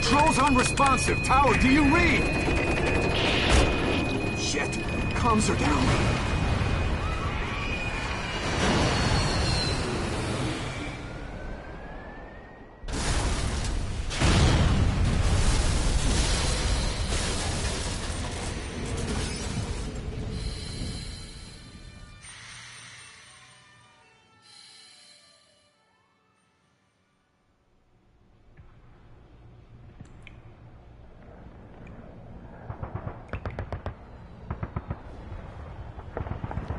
Controls unresponsive. Tower, do you read? Shit. Comms are down.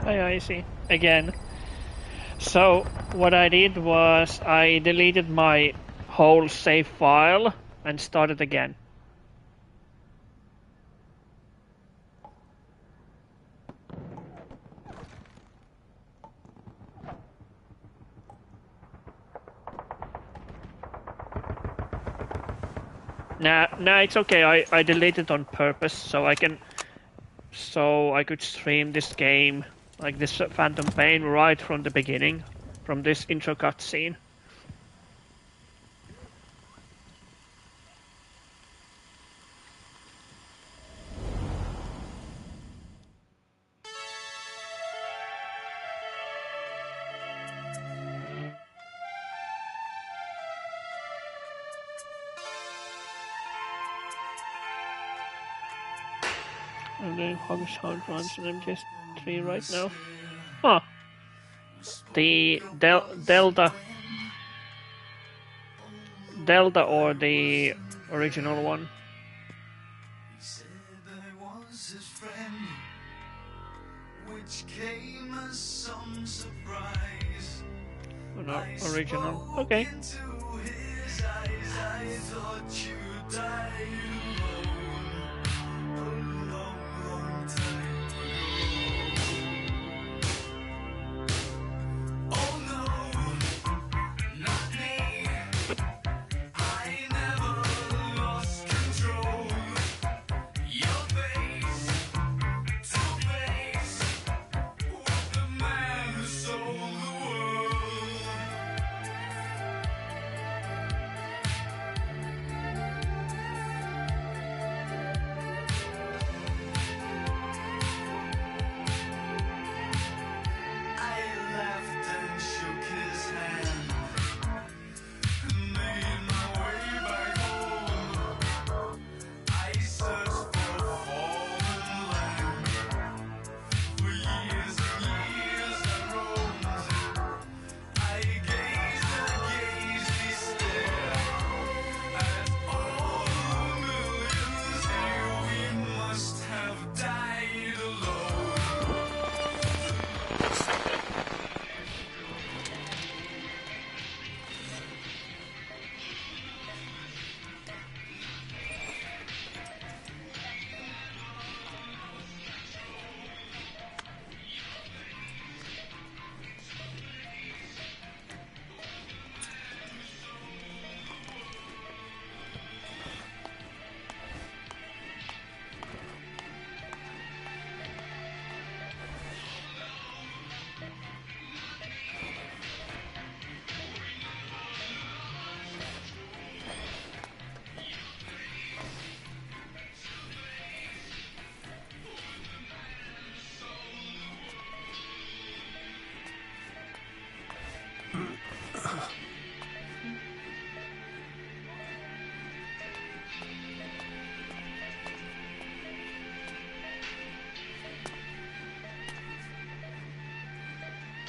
I see. Again. So, what I did was I deleted my whole save file and started again. Nah, it's okay. I deleted on purpose so I could stream this game, like this Phantom Pain, right from the beginning, from this intro cutscene. I'm doing hog sound runs on MGS 3 right now. Huh. The Delta or the original one? Oh, no, original. Okay.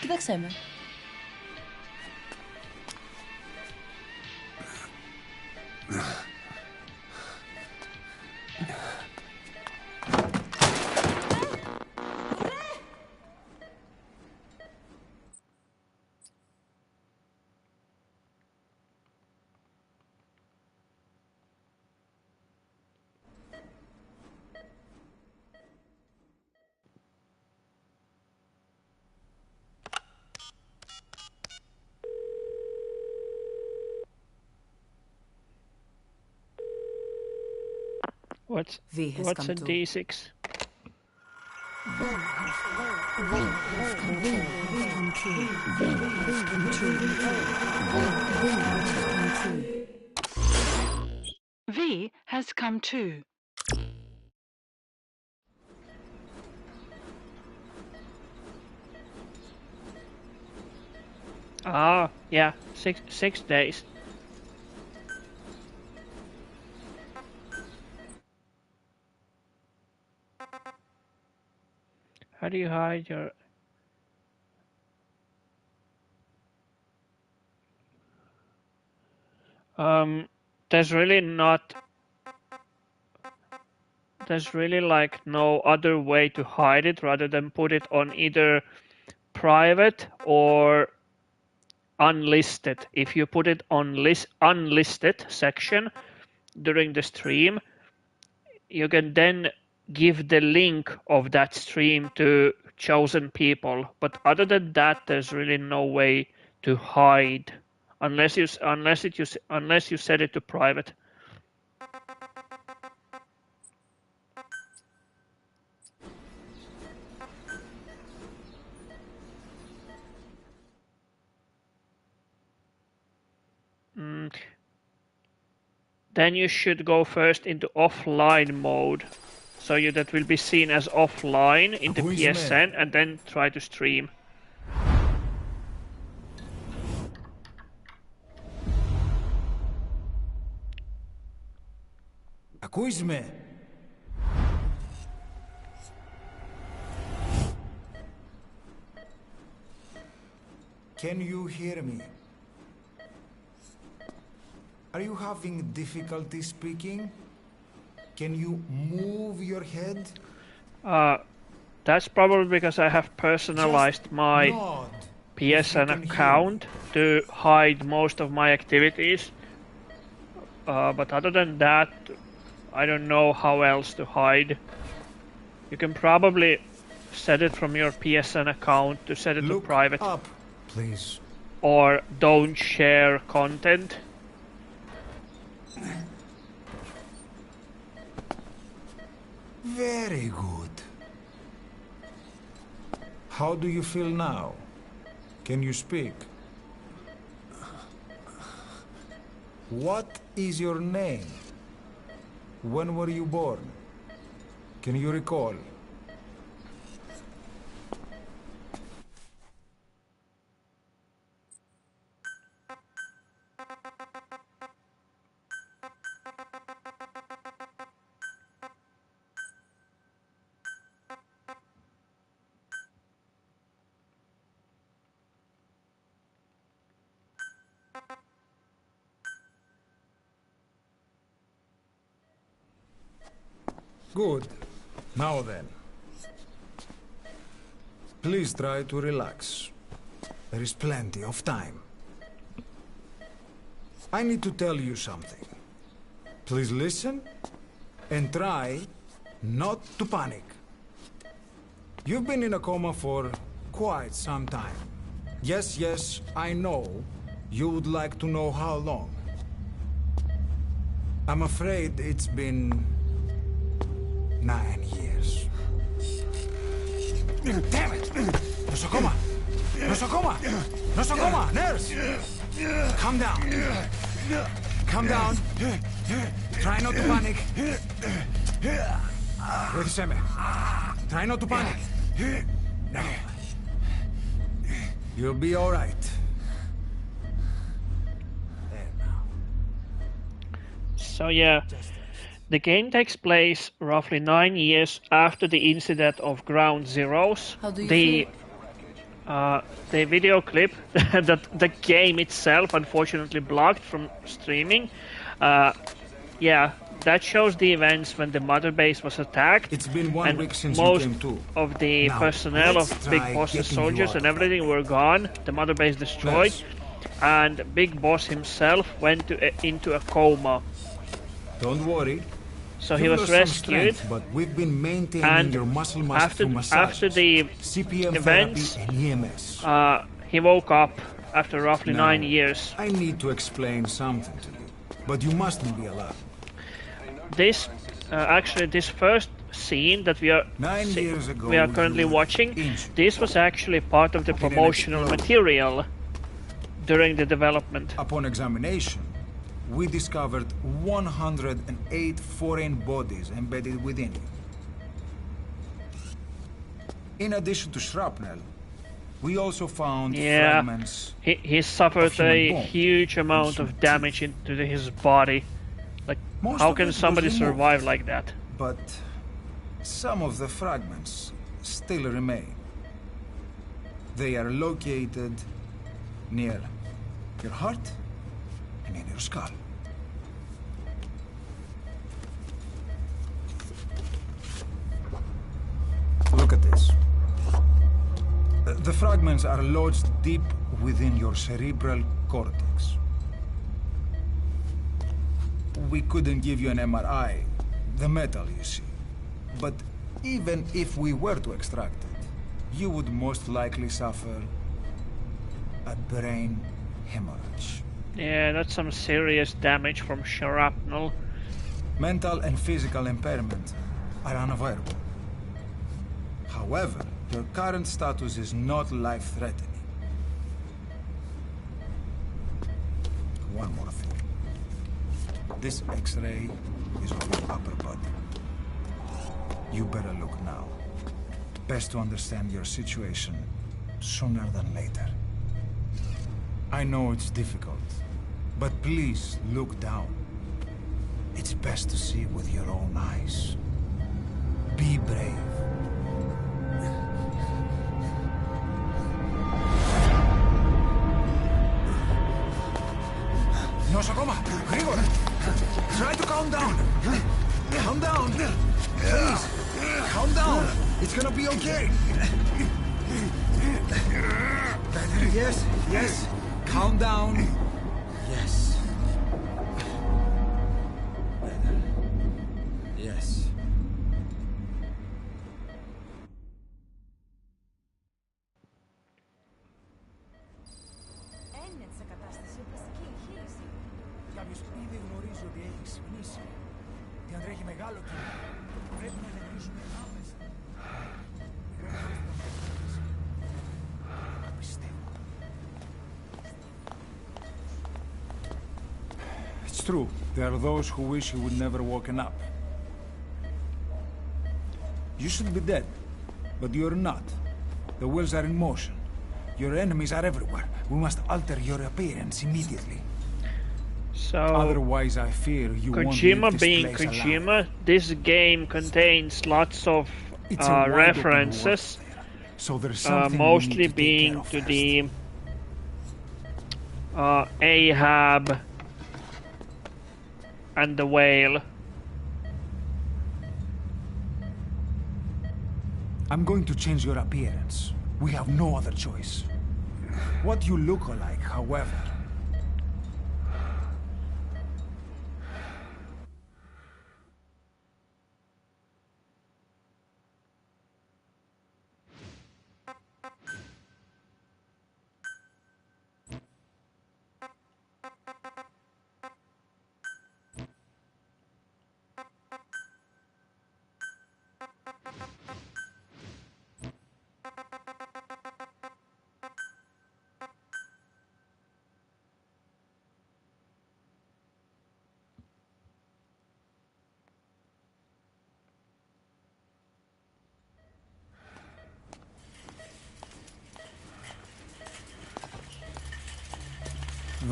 Que tak chcemy? What's a D6? V has come too. Ah, yeah, 6 days. How do you hide your... There's really not... There's really like no other way to hide it rather than put it on either private or unlisted. If you put it on unlisted section during the stream, you can then give the link of that stream to chosen people. But other than that, there's really no way to hide unless you set it to private. Then you should go first into offline mode. So that will be seen as offline in the PSN, and then try to stream. Ακούεις με? Can you hear me? Are you having difficulty speaking? Can you move your head? That's probably because I have personalized my PSN account to hide most of my activities. But other than that, I don't know how else to hide. You can probably set it from your PSN account to set it to private. Up, please. Or don't share content. Very good. How do you feel now? Can you speak? What is your name? When were you born? Can you recall? Good. Now then. Please try to relax. There is plenty of time. I need to tell you something. Please listen and try not to panic. You've been in a coma for quite some time. Yes, I know you would like to know how long. I'm afraid it's been 9 years. Damn it! Nosocoma! Nosocoma! Nosocoma! Nurse! Calm down. Calm down. Try not to panic. Ρώτησέ με. Try not to panic. No. You'll be all right. There now. So yeah. The game takes place roughly 9 years after the incident of Ground Zeroes. How do you feel? The video clip that the game itself unfortunately blocked from streaming. Yeah, that shows the events when the mother base was attacked. It's been 1 week since most you came to. of the Now, personnel of let's Big try Boss's getting soldiers you and out of everything that. were gone. The mother base destroyed, Yes. and Big Boss himself went into a coma. Don't worry. So he You've was lost some rescued, strength, but we've been maintaining and your muscle mass after through massages, after the CPM events, therapy and EMS. he woke up after roughly Now, 9 years. I need to explain something to you, but you mustn't be alarmed. This actually this first scene that we are 9 years ago, we are currently you were watching, injured. this was actually part of the promotional explode. material during the development. Upon examination, we discovered 108 foreign bodies embedded within you. In addition to shrapnel, we also found fragments. He suffered human a bone huge amount and of damage into his body. Like, Most how of can it was somebody removed. survive like that? But some of the fragments still remain. They are located near your heart and in your skull. Look at this. The fragments are lodged deep within your cerebral cortex. We couldn't give you an MRI, the metal, you see. But even if we were to extract it, you would most likely suffer a brain hemorrhage. Yeah, that's some serious damage from shrapnel. Mental and physical impairment are unavoidable. However, your current status is not life-threatening. One more thing. This X-ray is of your upper body. You better look now. Best to understand your situation sooner than later. I know it's difficult, but please look down. It's best to see with your own eyes. Be brave. Nosakoma, Grigor! Try to calm down! Calm down! Please! Calm down! It's gonna be okay! Better, yes, yes! Calm down! Yes. Better. Yes. Κάποιος ήδη γνωρίζει ότι έχει ξυπνήσει. Και αν τρέχει μεγάλο κίνδυνο, πρέπει να ενεργήσουμε άμεσα. Πιστεύω. It's true. There are those who wish you would never woken up. You should be dead, but you're not. The wheels are in motion. Your enemies are everywhere. We must alter your appearance immediately. So, Otherwise, I fear you won't Kojima leave this being place Kojima, alive. this game contains lots of It's a wide open references, world there. So there's something mostly we need to being take to care of the Ahab and the whale. I'm going to change your appearance. We have no other choice. What you look like, however.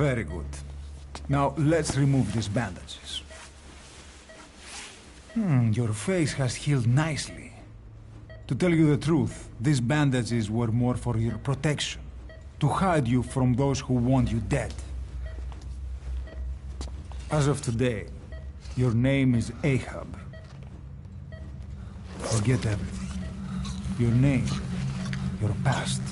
Very good. Now, let's remove these bandages. Your face has healed nicely. To tell you the truth, these bandages were more for your protection. To hide you from those who want you dead. As of today, your name is Ahab. Forget everything. Your name, your past.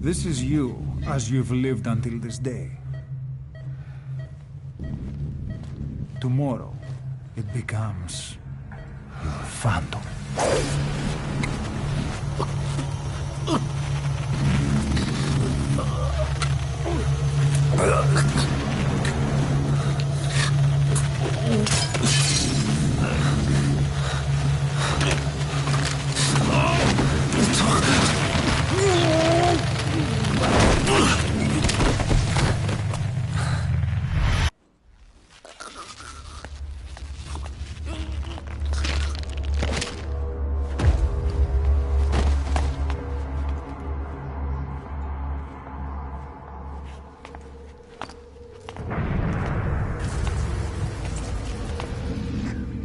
This is you, as you've lived until this day. Tomorrow, it becomes Phantom.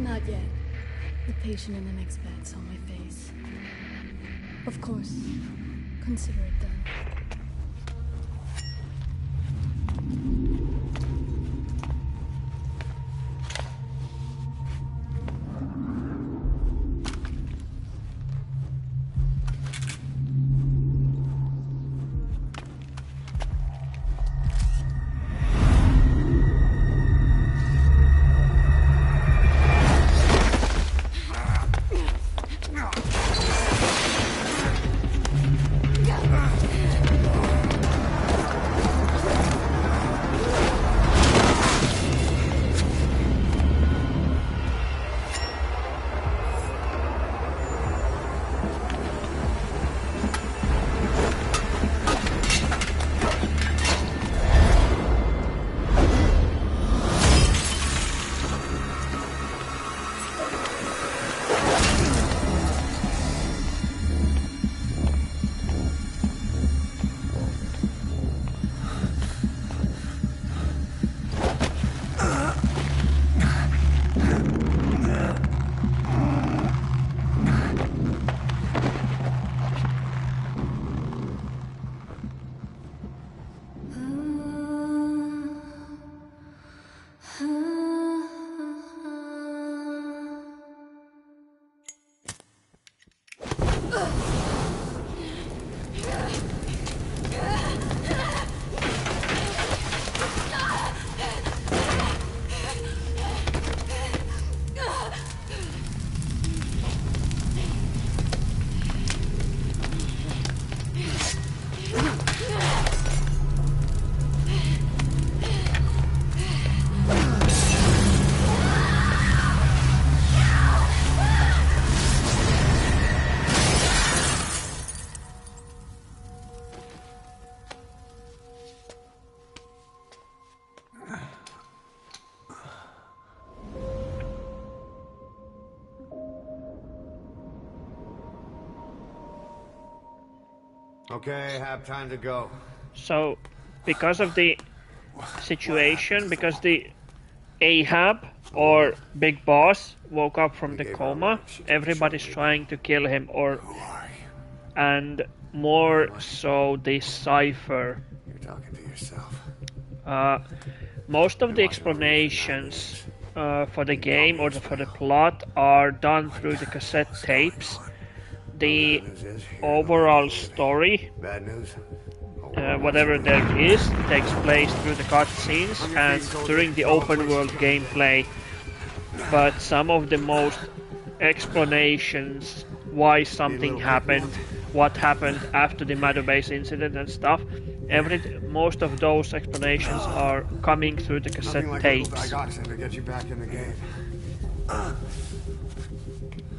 Not yet. The patient in the next bed saw my face. Of course. Consider it done. Okay, have time to go. So, because of the situation, because the Ahab or Big Boss woke up from the coma, everybody's trying to kill him, and more so the Cypher. You're talking to yourself. Most of the explanations for the game or for the plot are done through the cassette tapes. The overall story, Bad news? whatever there is, takes place through the cutscenes and during the open world gameplay. But some of the most explanations why something happened, what happened after the Mother Base incident and stuff, most of those explanations are coming through the cassette tapes. To get you back in the game.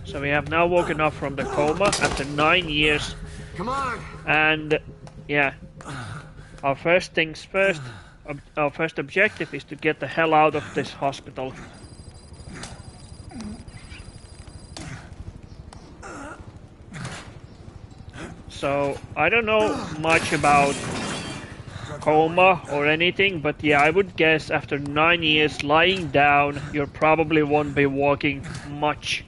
So we have now woken up from the coma after 9 years. Come on! And yeah, our first things first, our first objective is to get the hell out of this hospital. So I don't know much about coma or anything, but yeah, I would guess after 9 years lying down, you probably won't be walking much.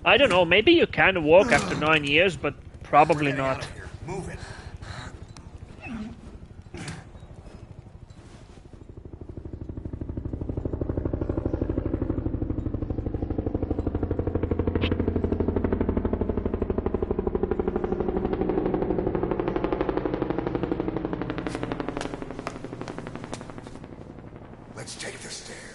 I don't know, maybe you can walk after 9 years, but probably not. Move it. Let's take the stairs.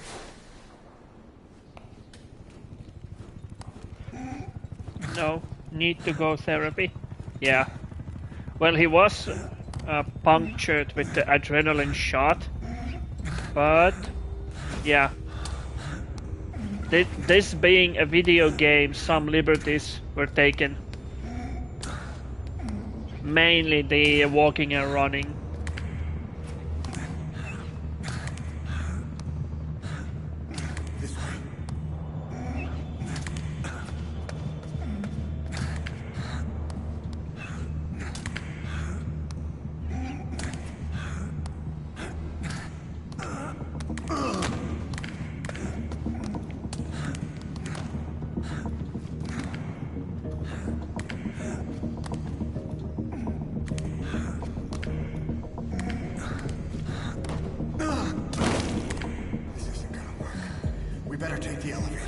No, need to go therapy. Yeah. Well, he was punctured with the adrenaline shot, but yeah. This being a video game, some liberties were taken. Mainly the walking and running. Better take the elevator.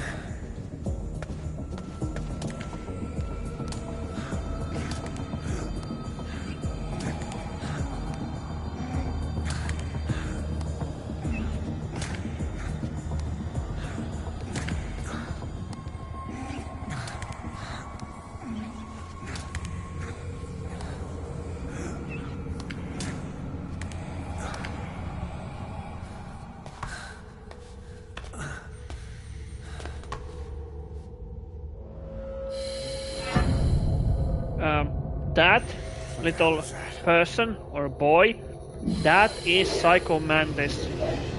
That little person or boy, that is Psycho Mantis.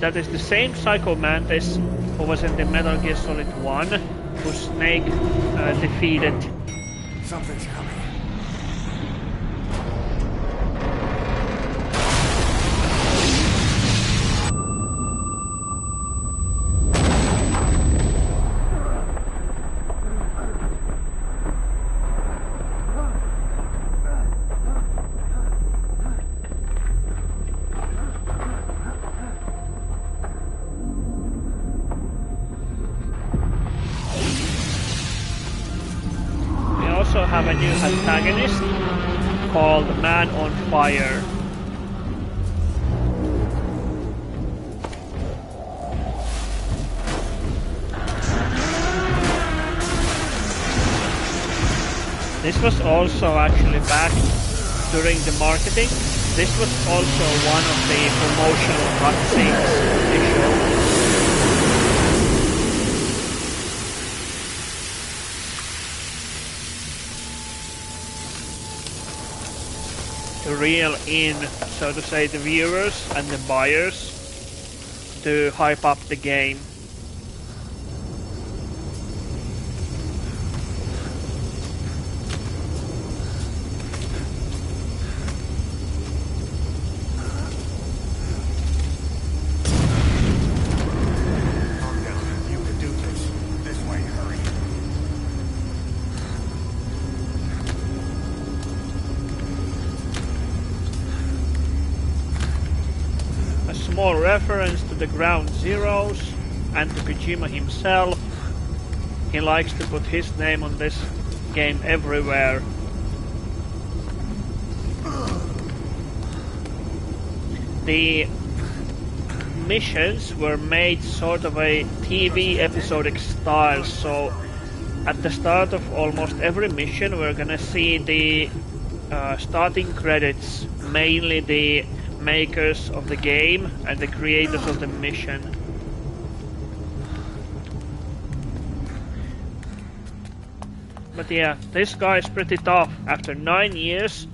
That is the same Psycho Mantis who was in the Metal Gear Solid 1, who Snake defeated. Something's coming. Have a new antagonist called Man on Fire. This was also actually back during the marketing. This was also one of the promotional cutscenes they showed. To reel in, so to say, the viewers and the buyers to hype up the game. Small reference to the Ground Zeroes and to Kojima himself. He likes to put his name on this game everywhere. The missions were made sort of a TV episodic style, so at the start of almost every mission we're gonna see the starting credits, mainly the makers of the game and the creators of the mission. But yeah, this guy is pretty tough. After 9 years,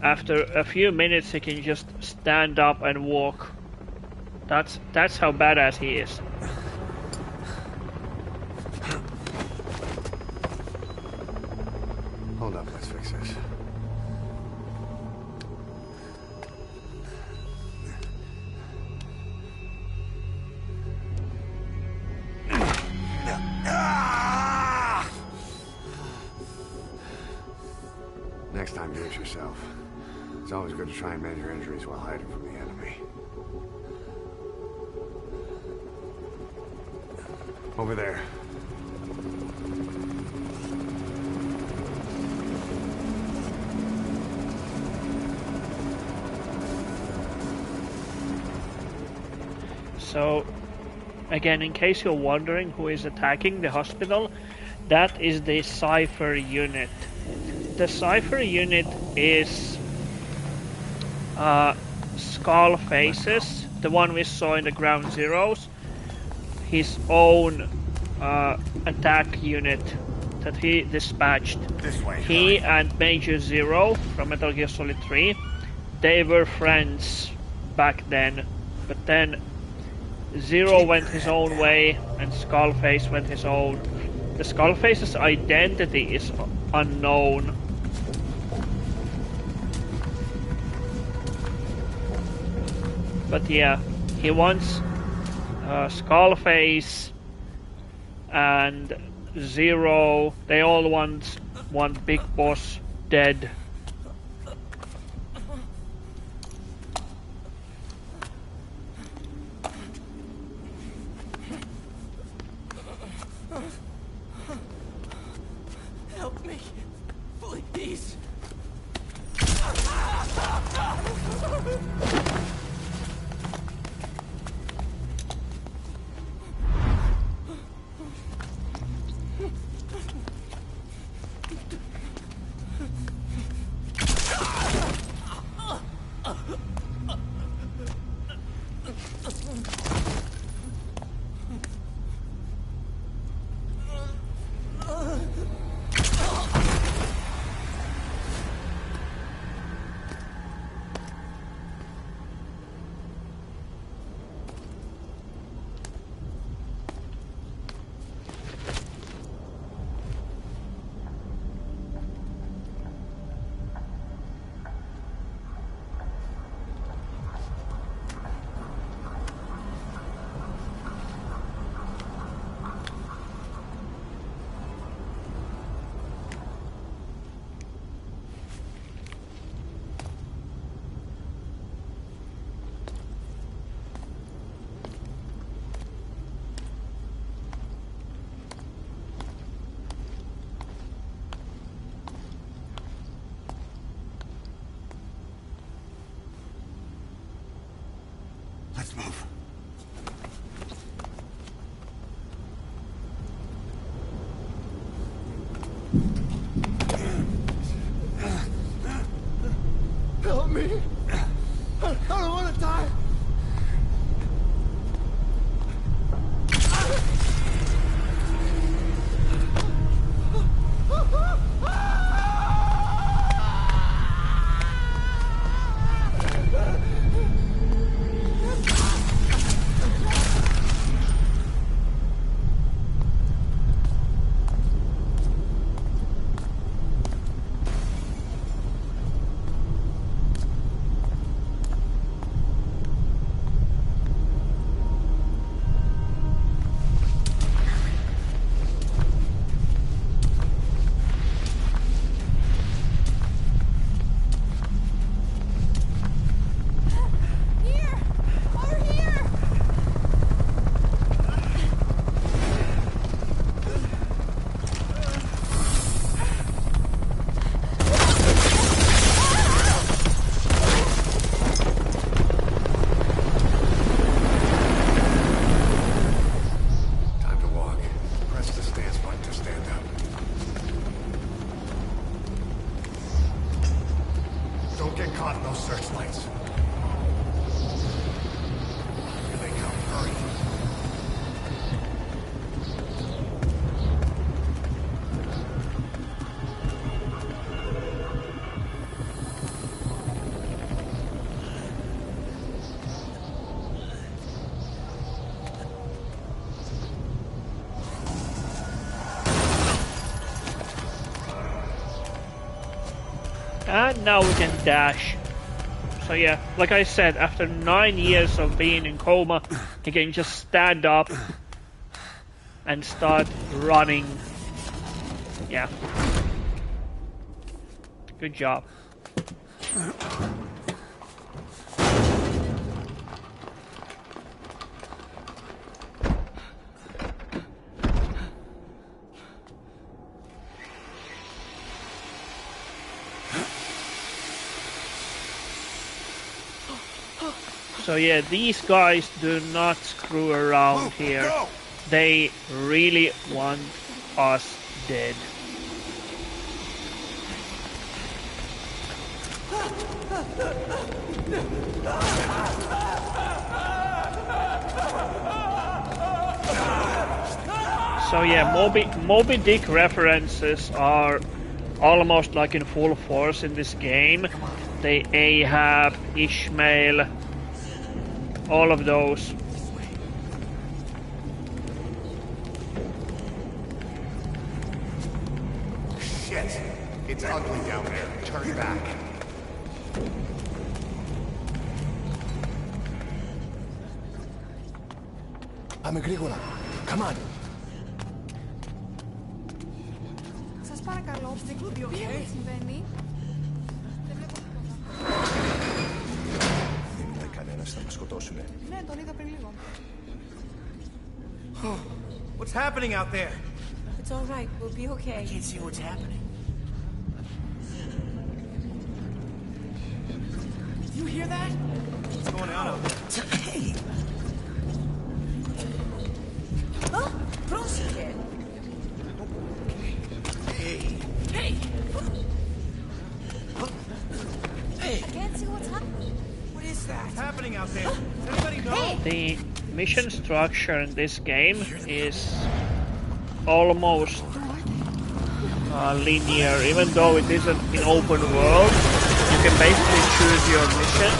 after a few minutes he can just stand up and walk. That's how badass he is. Hold up, let's fix this. Next time, do it yourself. It's always good to try and measure injuries while hiding from the enemy. Over there. So, again, in case you're wondering who is attacking the hospital, That is the Cypher unit. The Cypher unit is Skull Faces, the one we saw in the Ground Zeroes, his own attack unit that he dispatched. He and Major Zero from Metal Gear Solid 3, they were friends back then, but then Zero went his own way and Skullface went his own. The Skullface's identity is unknown. But yeah, he wants Skullface and Zero, they all want Big Boss dead. Help me, please. Let's move. Help me. I don't want to die. Don't get caught in those searchlights. Here they come. Hurry. And now we can dash. So yeah, like I said, after 9 years of being in coma, he can just stand up and start running. Yeah. Good job. So yeah, these guys do not screw around here. They really want us dead. So yeah, Moby Dick references are almost like in full force in this game. The Ahab, Ishmael, all of those. Shit! It's ugly down there. Turn back. Πάμε γρήγορα. Come on. Σας παρακαλώ, τι συμβαίνει. Δεν βλέπω τίποτα. Δεν μιλάει κανένας, θα μας σκοτώσουνε. Ναι, τον είδα πριν λίγο. What's happening out there? It's all right, we'll be okay. I can't see what's happening. You hear that? What's going on out there? Hey! Oh, proszę. Hey! Hey! Hey! I can't see what's happening. What is that? What's happening out there? Does anybody know? The mission structure in this game is almost linear, even though it isn't an open world. You can basically choose your mission,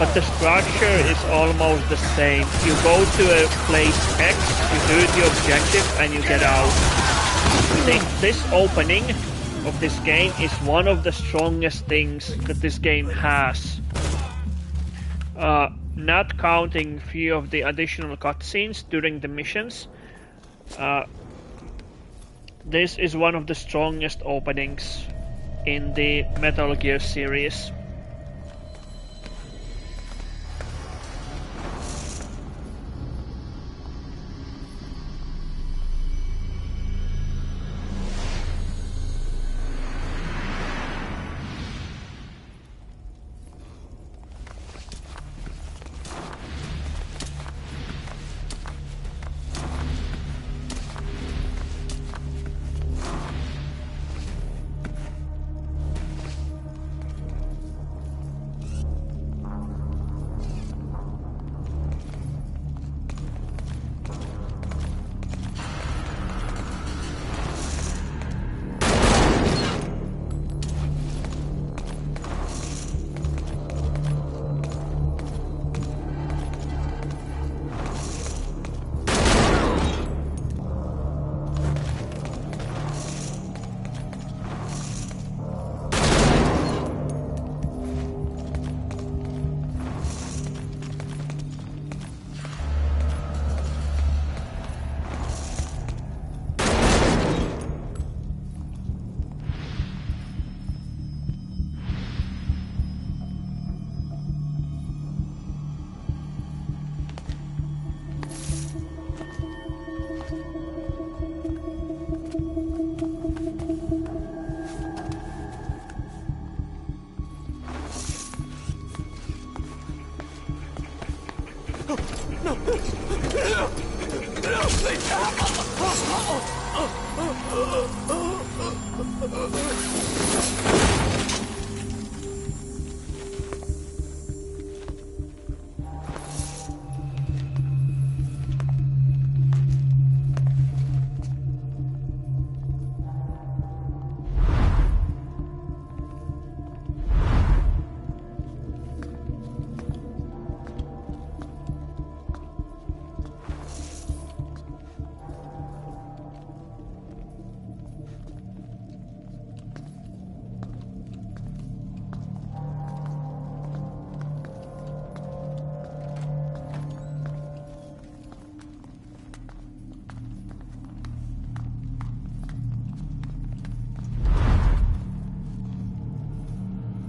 but the structure is almost the same. You go to a place X, you do the objective, and you get out. This opening of this game is one of the strongest things that this game has. Not counting few of the additional cutscenes during the missions, this is one of the strongest openings in the Metal Gear series.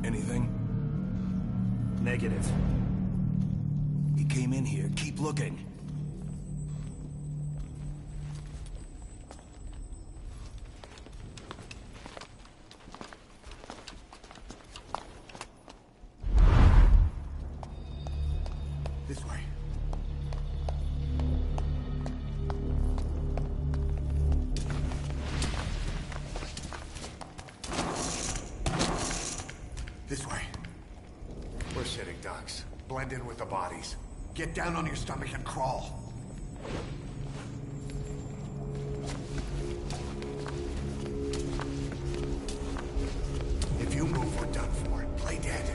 Anything? Negative. He came in here. Keep looking. This way. Blend in with the bodies. Get down on your stomach and crawl. If you move, we're done for. Play dead.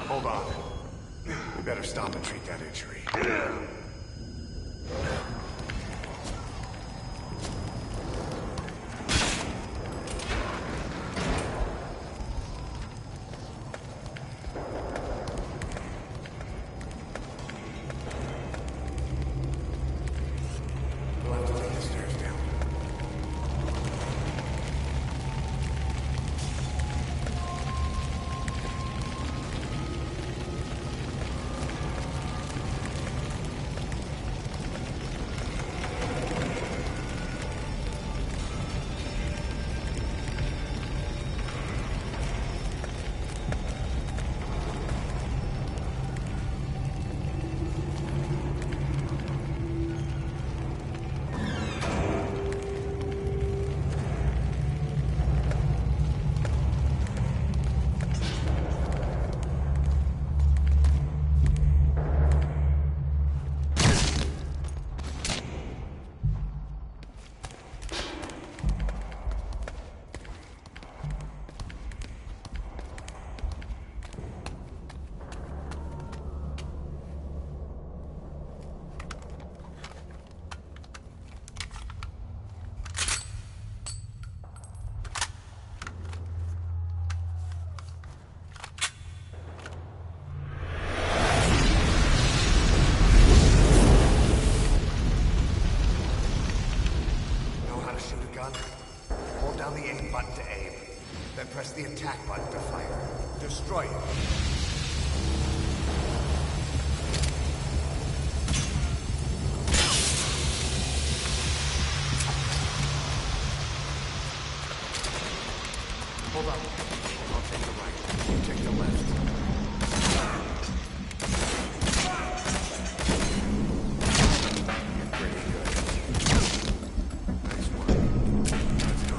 Hold on. We better stop and treat that injury. We'll have to take the stairs down. Know how to shoot a gun? Hold down the aim button to aim. Then press the attack button to fire. Destroy it. Hold on. I'll take the right. You take the left. Pretty good. Nice one. Let's go.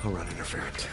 I'll run interference.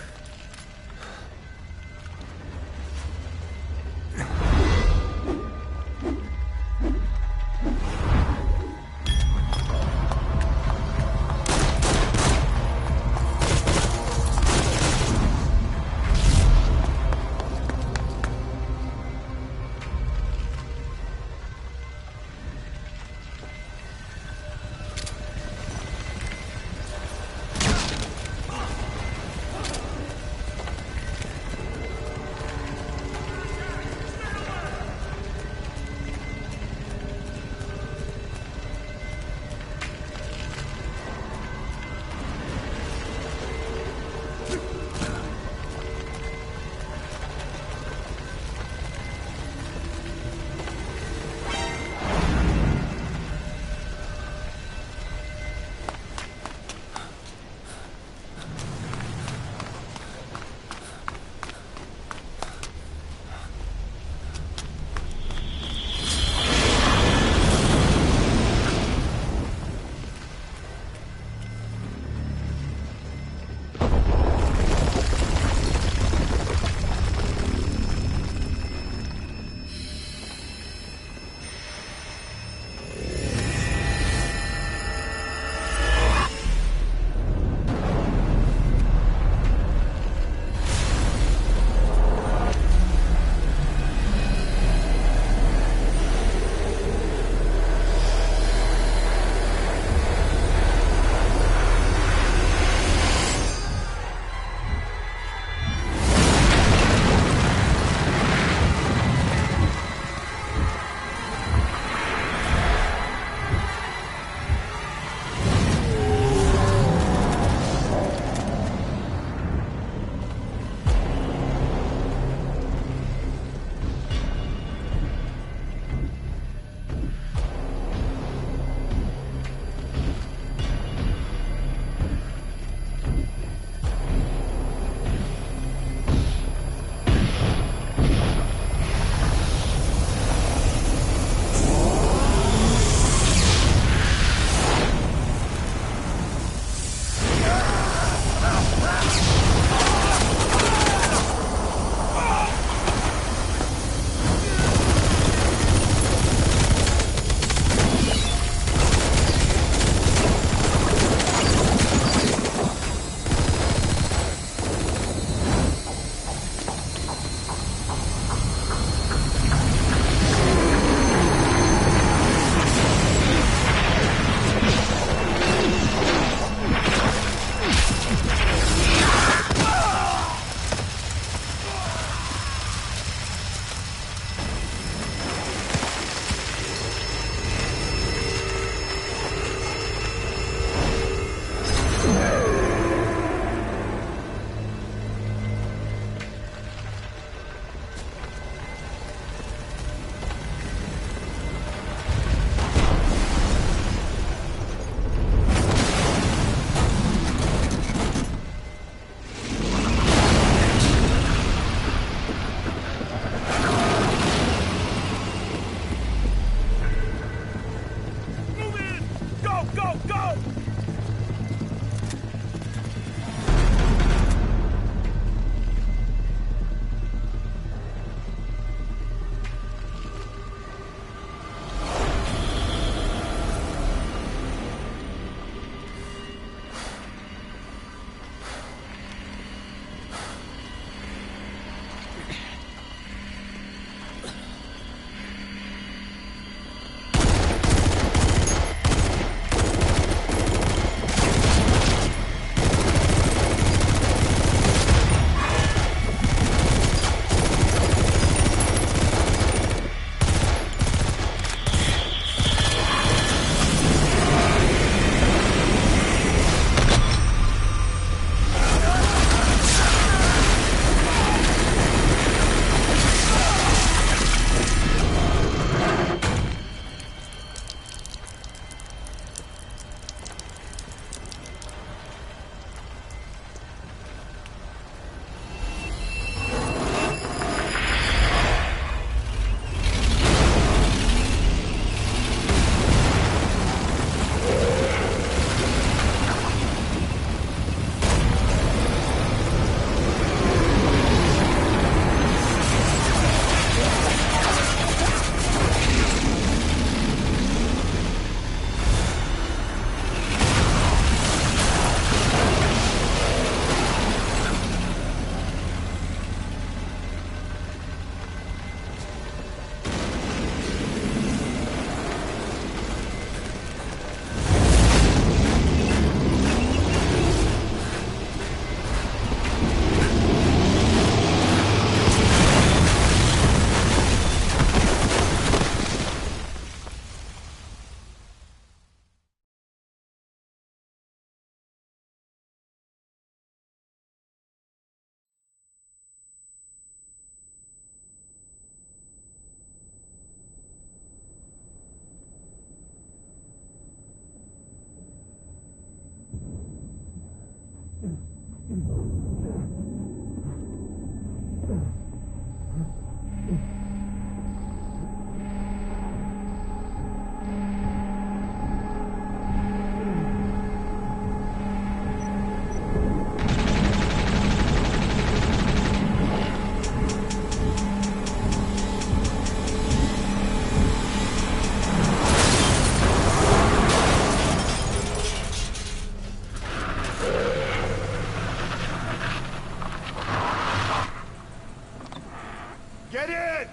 Get in!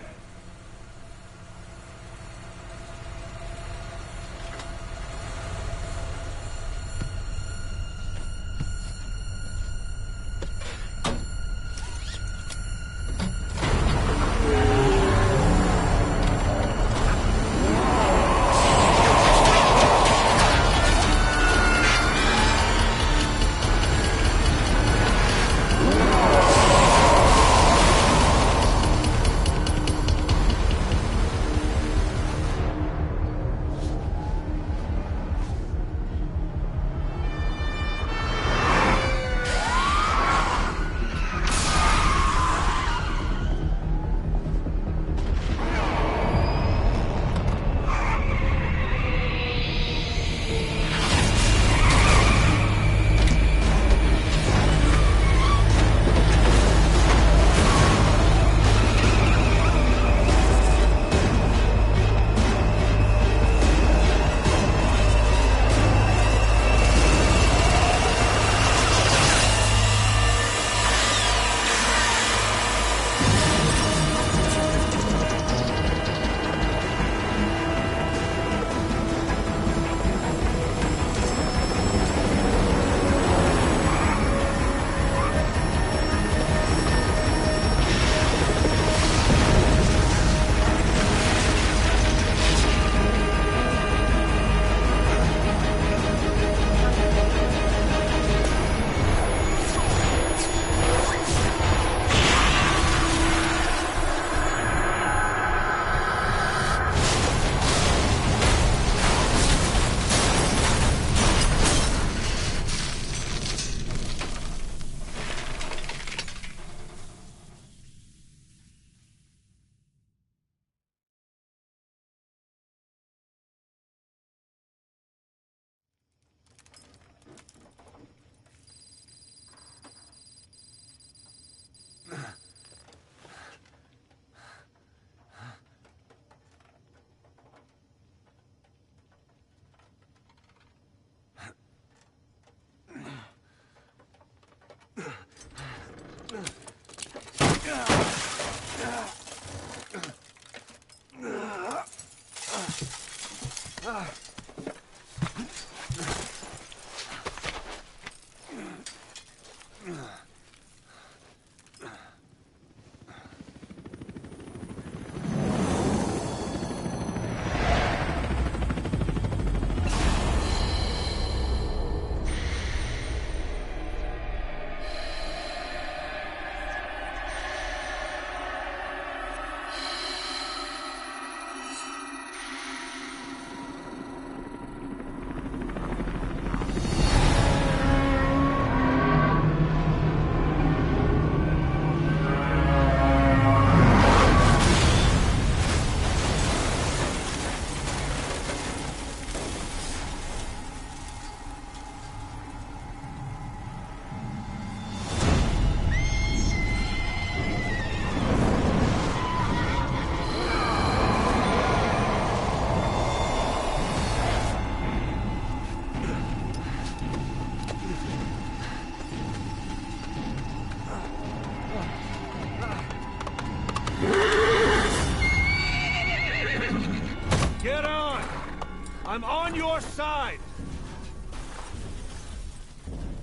I'm on your side!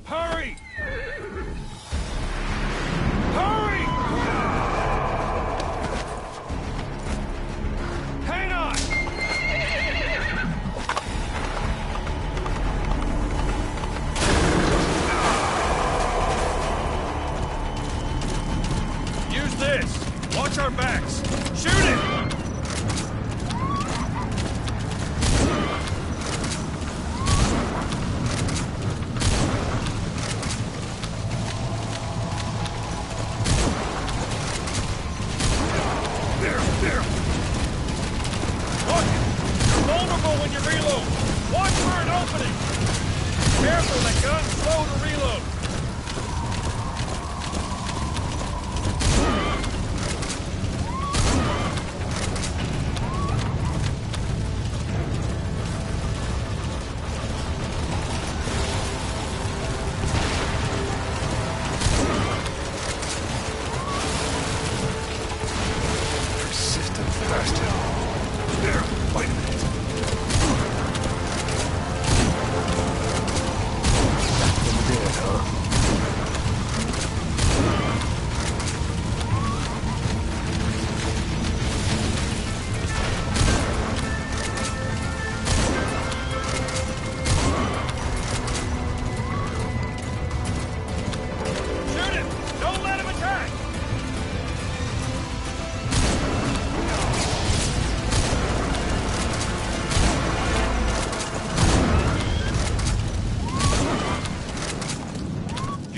Hurry! Hurry! Hang on! Use this! Watch our backs! Shoot it!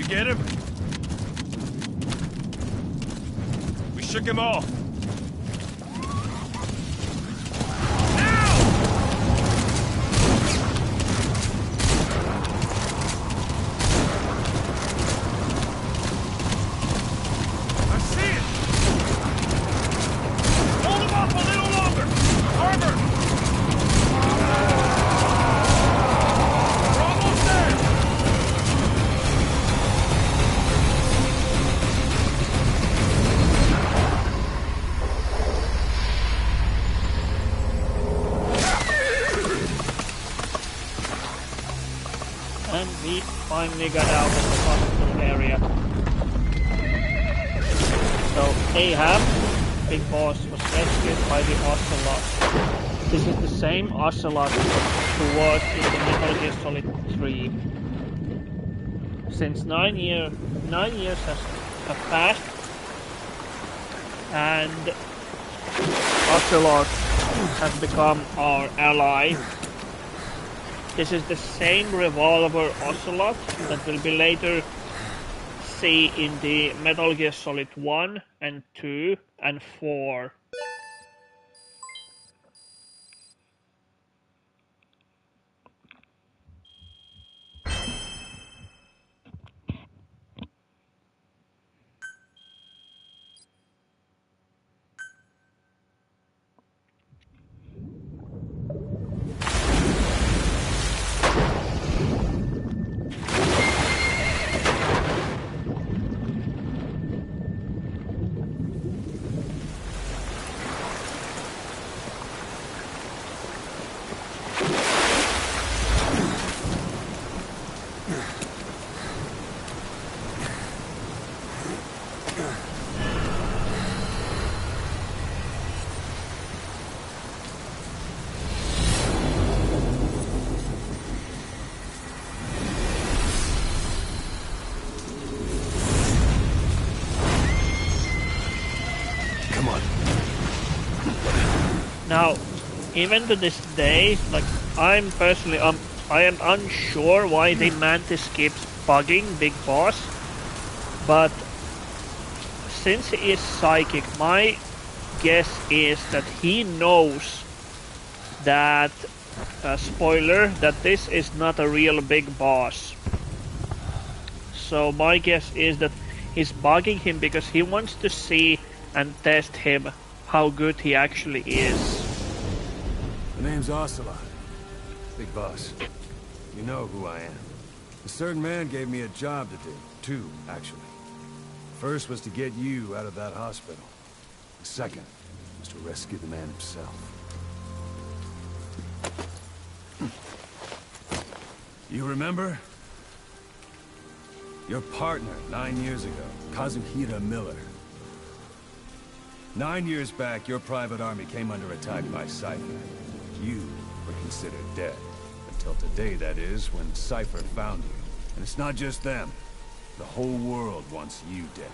You get him? We shook him off. And we finally got out of the hospital area. So Ahab, Big Boss, was rescued by the Ocelot. This is the same Ocelot who was in the Metal Gear Solid 3. Since 9 years have passed, and Ocelot has become our ally. This is the same revolver Ocelot that will be later see in the Metal Gear Solid 1 and 2 and 4. Now, even to this day, like I'm personally, I am unsure why the Mantis keeps bugging Big Boss, but since he is psychic, my guess is that he knows that, spoiler, that this is not a real Big Boss. So my guess is that he's bugging him because he wants to see and test him how good he actually is. The name's Ocelot. Big Boss. You know who I am. A certain man gave me a job to do. Two, actually. First was to get you out of that hospital. The second was to rescue the man himself. You remember? Your partner 9 years ago, Kazuhira Miller. 9 years back, your private army came under attack by Cypher. You were considered dead. Until today, that is, when Cypher found you. And it's not just them. The whole world wants you dead.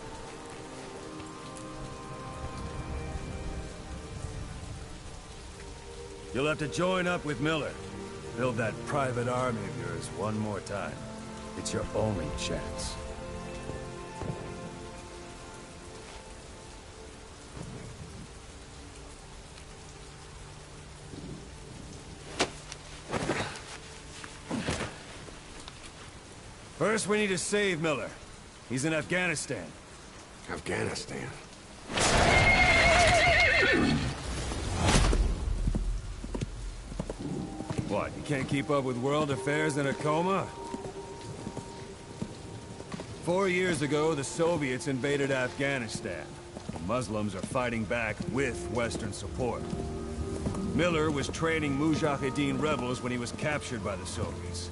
You'll have to join up with Miller. Build that private army of yours one more time. It's your only chance. First, we need to save Miller. He's in Afghanistan. Afghanistan? What, you can't keep up with world affairs in a coma? 4 years ago, the Soviets invaded Afghanistan. The Muslims are fighting back with Western support. Miller was training Mujahideen rebels when he was captured by the Soviets.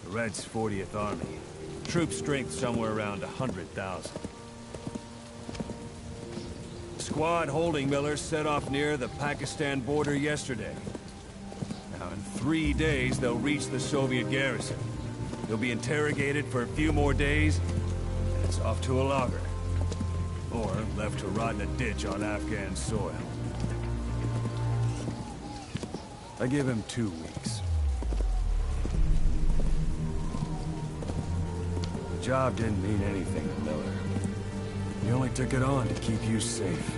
The Reds' 40th Army. Troop strength somewhere around 100,000. The squad holding Miller set off near the Pakistan border yesterday. Now in 3 days, they'll reach the Soviet garrison. They'll be interrogated for a few more days, and it's off to a lager. Or left to rot in a ditch on Afghan soil. I give him 2 weeks. The job didn't mean anything to Miller. He only took it on to keep you safe.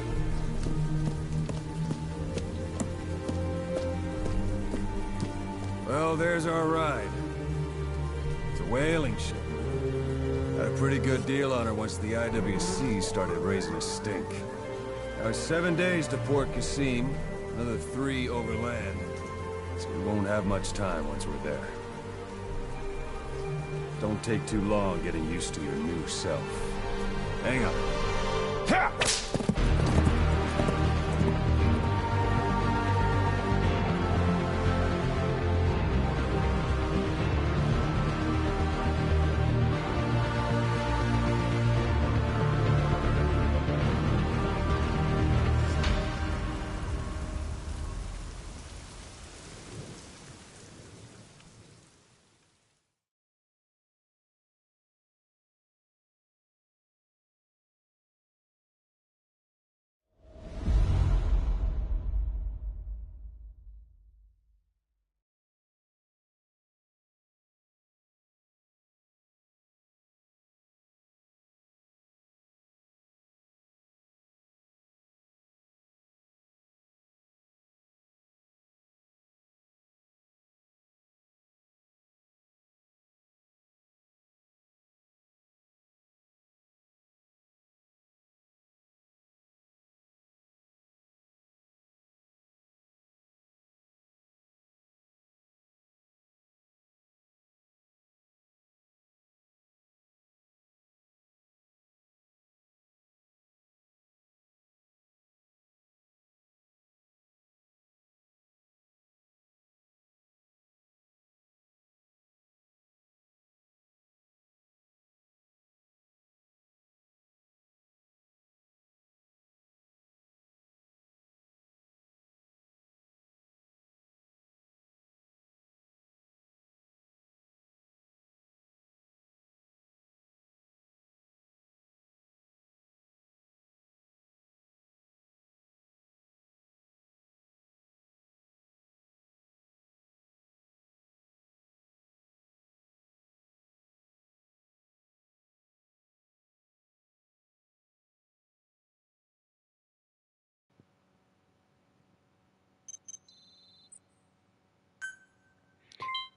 Well, there's our ride. It's a whaling ship. Had a pretty good deal on her once the IWC started raising a stink. Now it's 7 days to Port Qasim, another 3 overland. So we won't have much time once we're there. Don't take too long getting used to your new self. Hang on. Ha!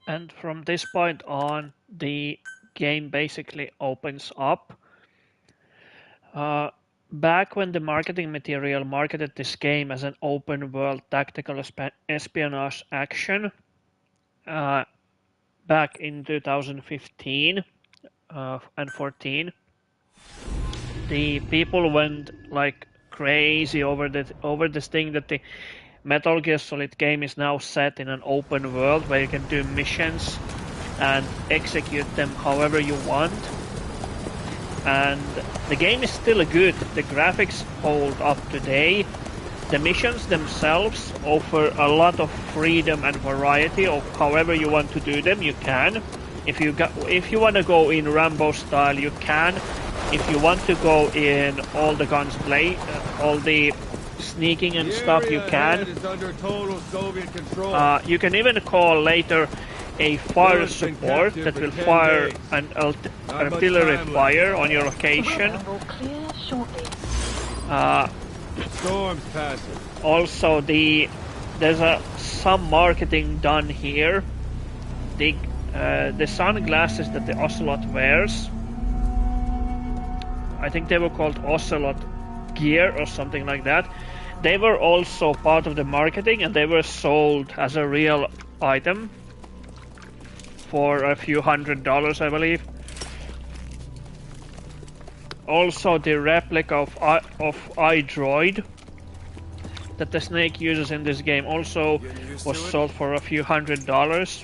And from this point on, the game basically opens up. Back when the marketing material marketed this game as an open world tactical espionage action, back in 2015 and 14, the people went like crazy over this thing that the Metal Gear Solid game is now set in an open world where you can do missions and execute them however you want. And the game is still good. The graphics hold up today. The missions themselves offer a lot of freedom and variety of however you want to do them. You can. If you want to go in Rambo style, you can. If you want to go in all the guns all the sneaking and stuff, you can. Is under total Soviet control. You can even call later a fire support that will fire an artillery fire on your location. Storm's passing. Also, there's some marketing done here. The sunglasses that the Ocelot wears, I think they were called Ocelot gear or something like that. They were also part of the marketing, and they were sold as a real item for a few $100s, I believe. Also, the replica of iDroid that the Snake uses in this game also was sold for a few $100s.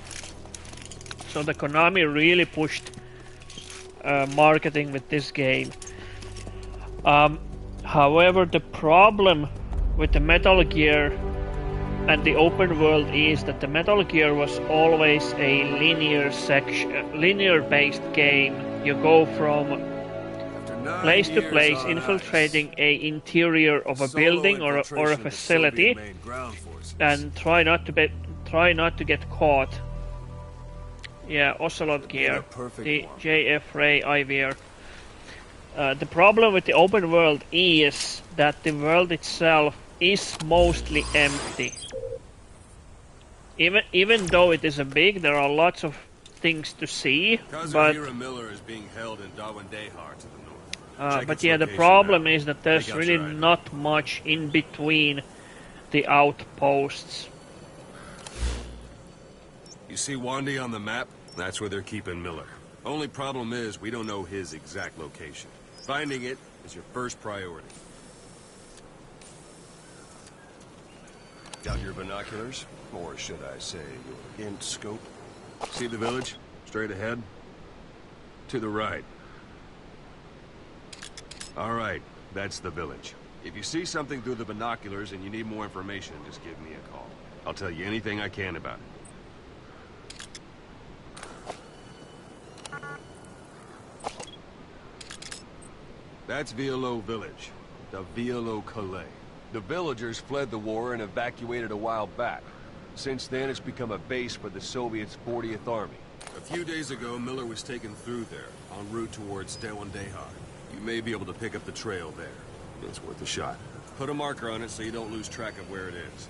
So the Konami really pushed marketing with this game. However, the problem with the Metal Gear and the open world is that the Metal Gear was always a linear-based game. You go from place to place, infiltrating a interior of a building or a facility, and try not to get caught Yeah, Ocelot gear. a perfect The one. JF Ray IVR. The problem with the open world is that the world itself is mostly empty. Even though it is a big, there are lots of things to see, but Kazuhira Miller is being held in Dawandehar to the north. Check but its yeah, the location problem now. is that there's Take out really your ID. not much in between the outposts. You see Wandy on the map? That's where they're keeping Miller. Only problem is we don't know his exact location. Finding it is your first priority. Got your binoculars? Or should I say your int scope? See the village? Straight ahead? To the right. All right, that's the village. If you see something through the binoculars and you need more information, just give me a call. I'll tell you anything I can about it. That's Violo Village, the Violo Calais. The villagers fled the war and evacuated a while back. Since then, it's become a base for the Soviets' 40th Army. A few days ago, Miller was taken through there, en route towards Dawandehar. You may be able to pick up the trail there. It's worth a shot. Put a marker on it so you don't lose track of where it is.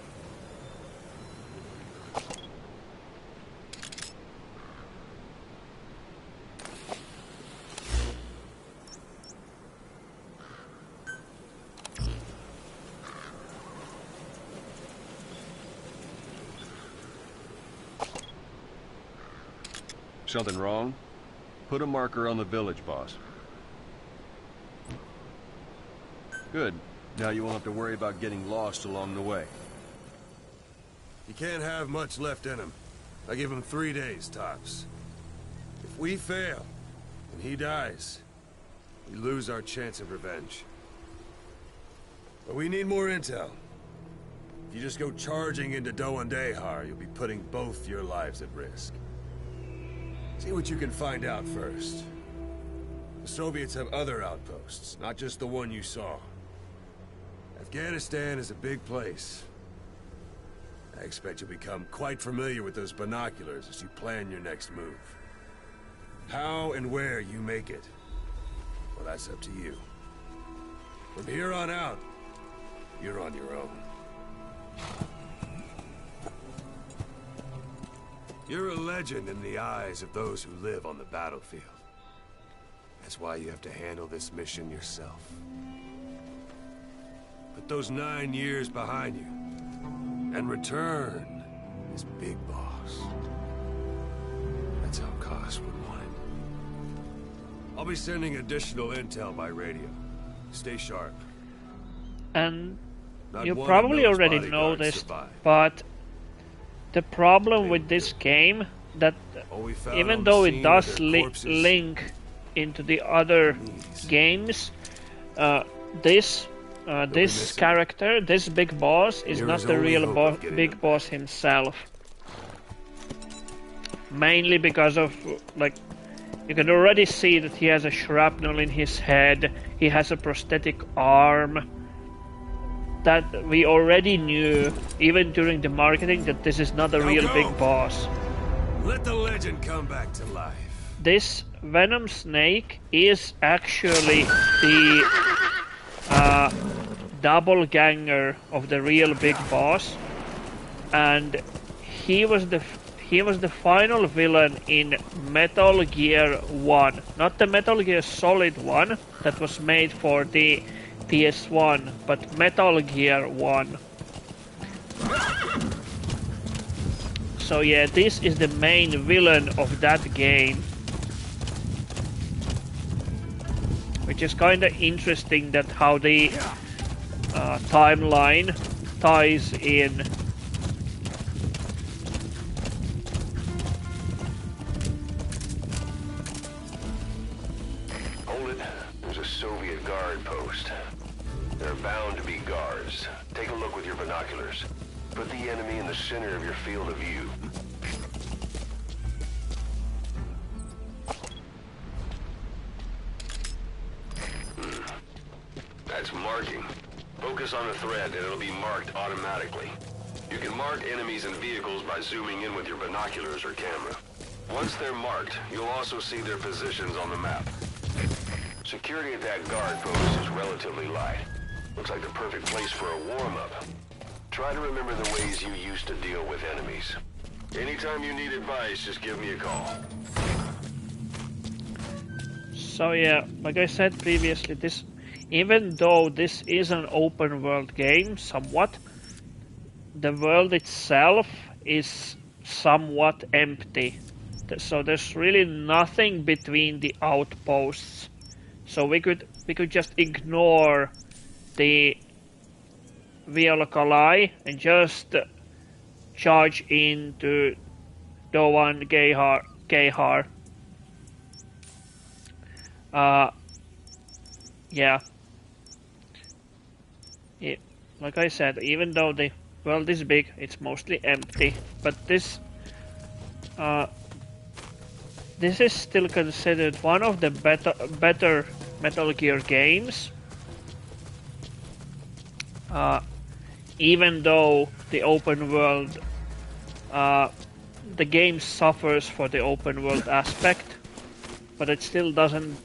Something wrong? Put a marker on the village, boss. Good. Now you won't have to worry about getting lost along the way. He can't have much left in him. I give him 3 days, tops. If we fail, and he dies, we lose our chance of revenge. But we need more intel. If you just go charging into Dawandehar, you'll be putting both your lives at risk. See what you can find out first. The Soviets have other outposts, not just the one you saw. Afghanistan is a big place. I expect you'll become quite familiar with those binoculars as you plan your next move. How and where you make it, well, that's up to you. From here on out, you're on your own. You're a legend in the eyes of those who live on the battlefield. That's why you have to handle this mission yourself. Put those 9 years behind you, and return as Big Boss. That's how Koss would want it. I'll be sending additional intel by radio. Stay sharp. And Not you one of probably Miller's already know bodyguards this, survived. but the problem with this game that All we found even on the though it scene does were their corpses. link into the other games, this missing. character, this big boss, is Here not is the only real hope of getting big them boss himself. Mainly because of, like, you can already see that he has a shrapnel in his head, he has a prosthetic arm. That we already knew, even during the marketing, that this is not a Now real go! big boss. Let the legend come back to life. This Venom Snake is actually the doppelganger of the real big boss, and he was the final villain in Metal Gear 1, not the Metal Gear Solid 1 that was made for the PS1, but Metal Gear 1. So yeah, this is the main villain of that game. Which is kinda interesting that how the timeline ties in. Hold it. There's a Soviet guard post. There are bound to be guards. Take a look with your binoculars. Put the enemy in the center of your field of view. That's marking. Focus on the thread and it'll be marked automatically. You can mark enemies and vehicles by zooming in with your binoculars or camera. Once they're marked, you'll also see their positions on the map. Security at that guard post is relatively light. Looks like the perfect place for a warm-up. Try to remember the ways you used to deal with enemies. Anytime you need advice, just give me a call. So yeah, like I said previously, even though this is an open world game, somewhat, the world itself is somewhat empty. So there's really nothing between the outposts. So we could just ignore the Viola Kalai and just charge into Doan Gehar. Yeah. Like I said, even though the world is big, it's mostly empty. But this is still considered one of the better Metal Gear games. Even though the open world, the game suffers for the open world aspect, but it still doesn't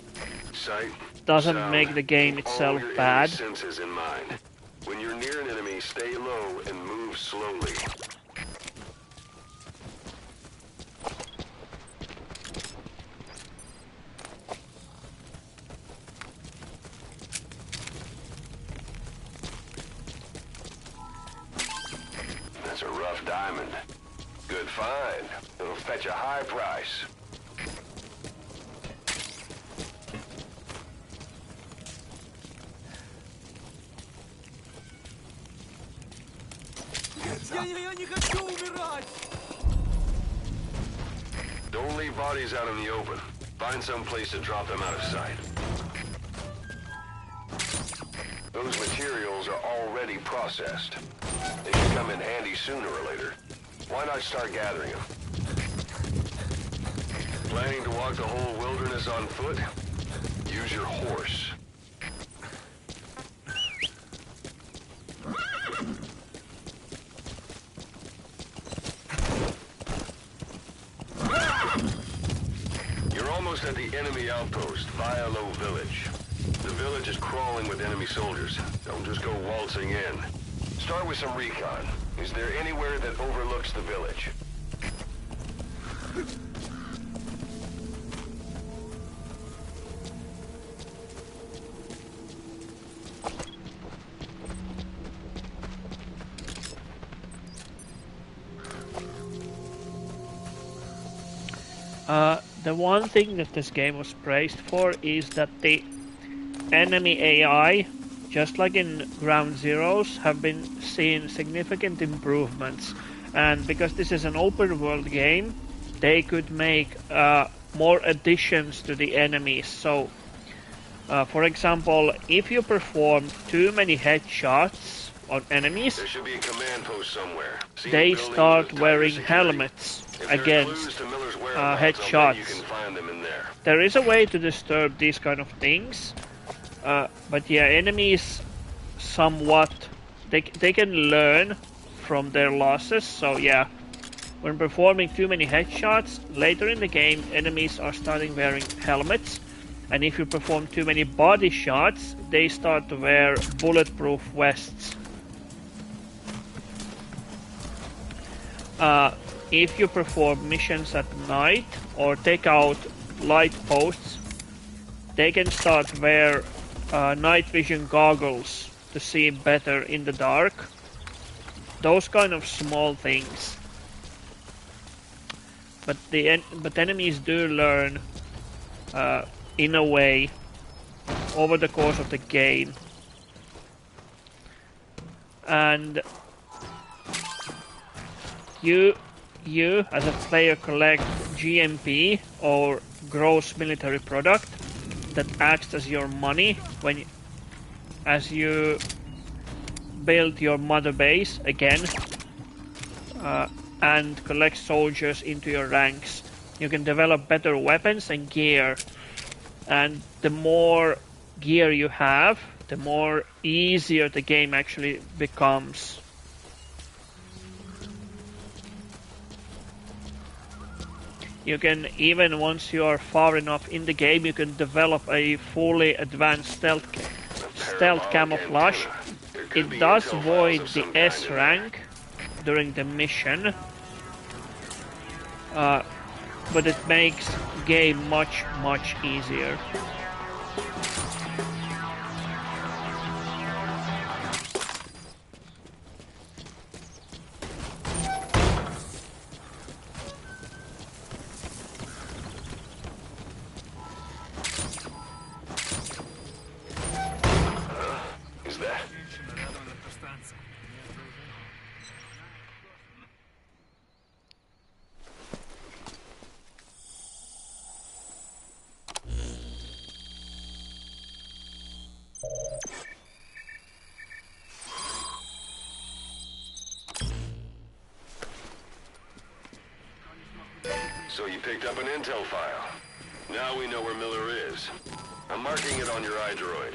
make the game itself bad. Senses in mind. When you're near an enemy, stay low and move slowly. That's a rough diamond. Good find. It'll fetch a high price. Don't leave bodies out in the open. Find some place to drop them out of sight. Those materials are already processed. They should come in handy sooner or later. Why not start gathering them? Planning to walk the whole wilderness on foot? Use your horse. You're almost at the enemy outpost, Vialo Village. The village is crawling with enemy soldiers. Don't just go waltzing in. Start with some recon. Is there anywhere that overlooks the village? The one thing that this game was praised for is that the enemy AI, just like in Ground Zeroes, have been seeing significant improvements. And because this is an open world game, they could make more additions to the enemies. So, for example, if you perform too many headshots on enemies, there should be a command post somewhere. they start wearing helmets against headshots. There is a way to disturb these kind of things, but yeah, enemies somewhat they can learn from their losses. So yeah, when performing too many headshots later in the game, enemies are starting wearing helmets, and if you perform too many body shots, they start to wear bulletproof vests. If you perform missions at night or take out light posts, they can start wear night vision goggles to see better in the dark. Those kind of small things. But enemies do learn in a way over the course of the game. And you as a player collect GMP or gross military product that acts as your money as you build your mother base again and collect soldiers into your ranks. You can develop better weapons and gear, and the more gear you have, the more easier the game actually becomes. You can, even once you are far enough in the game, you can develop a fully advanced stealth camouflage. It does void the S rank during the mission, but it makes game much easier. So you picked up an intel file. Now we know where Miller is. I'm marking it on your iDroid.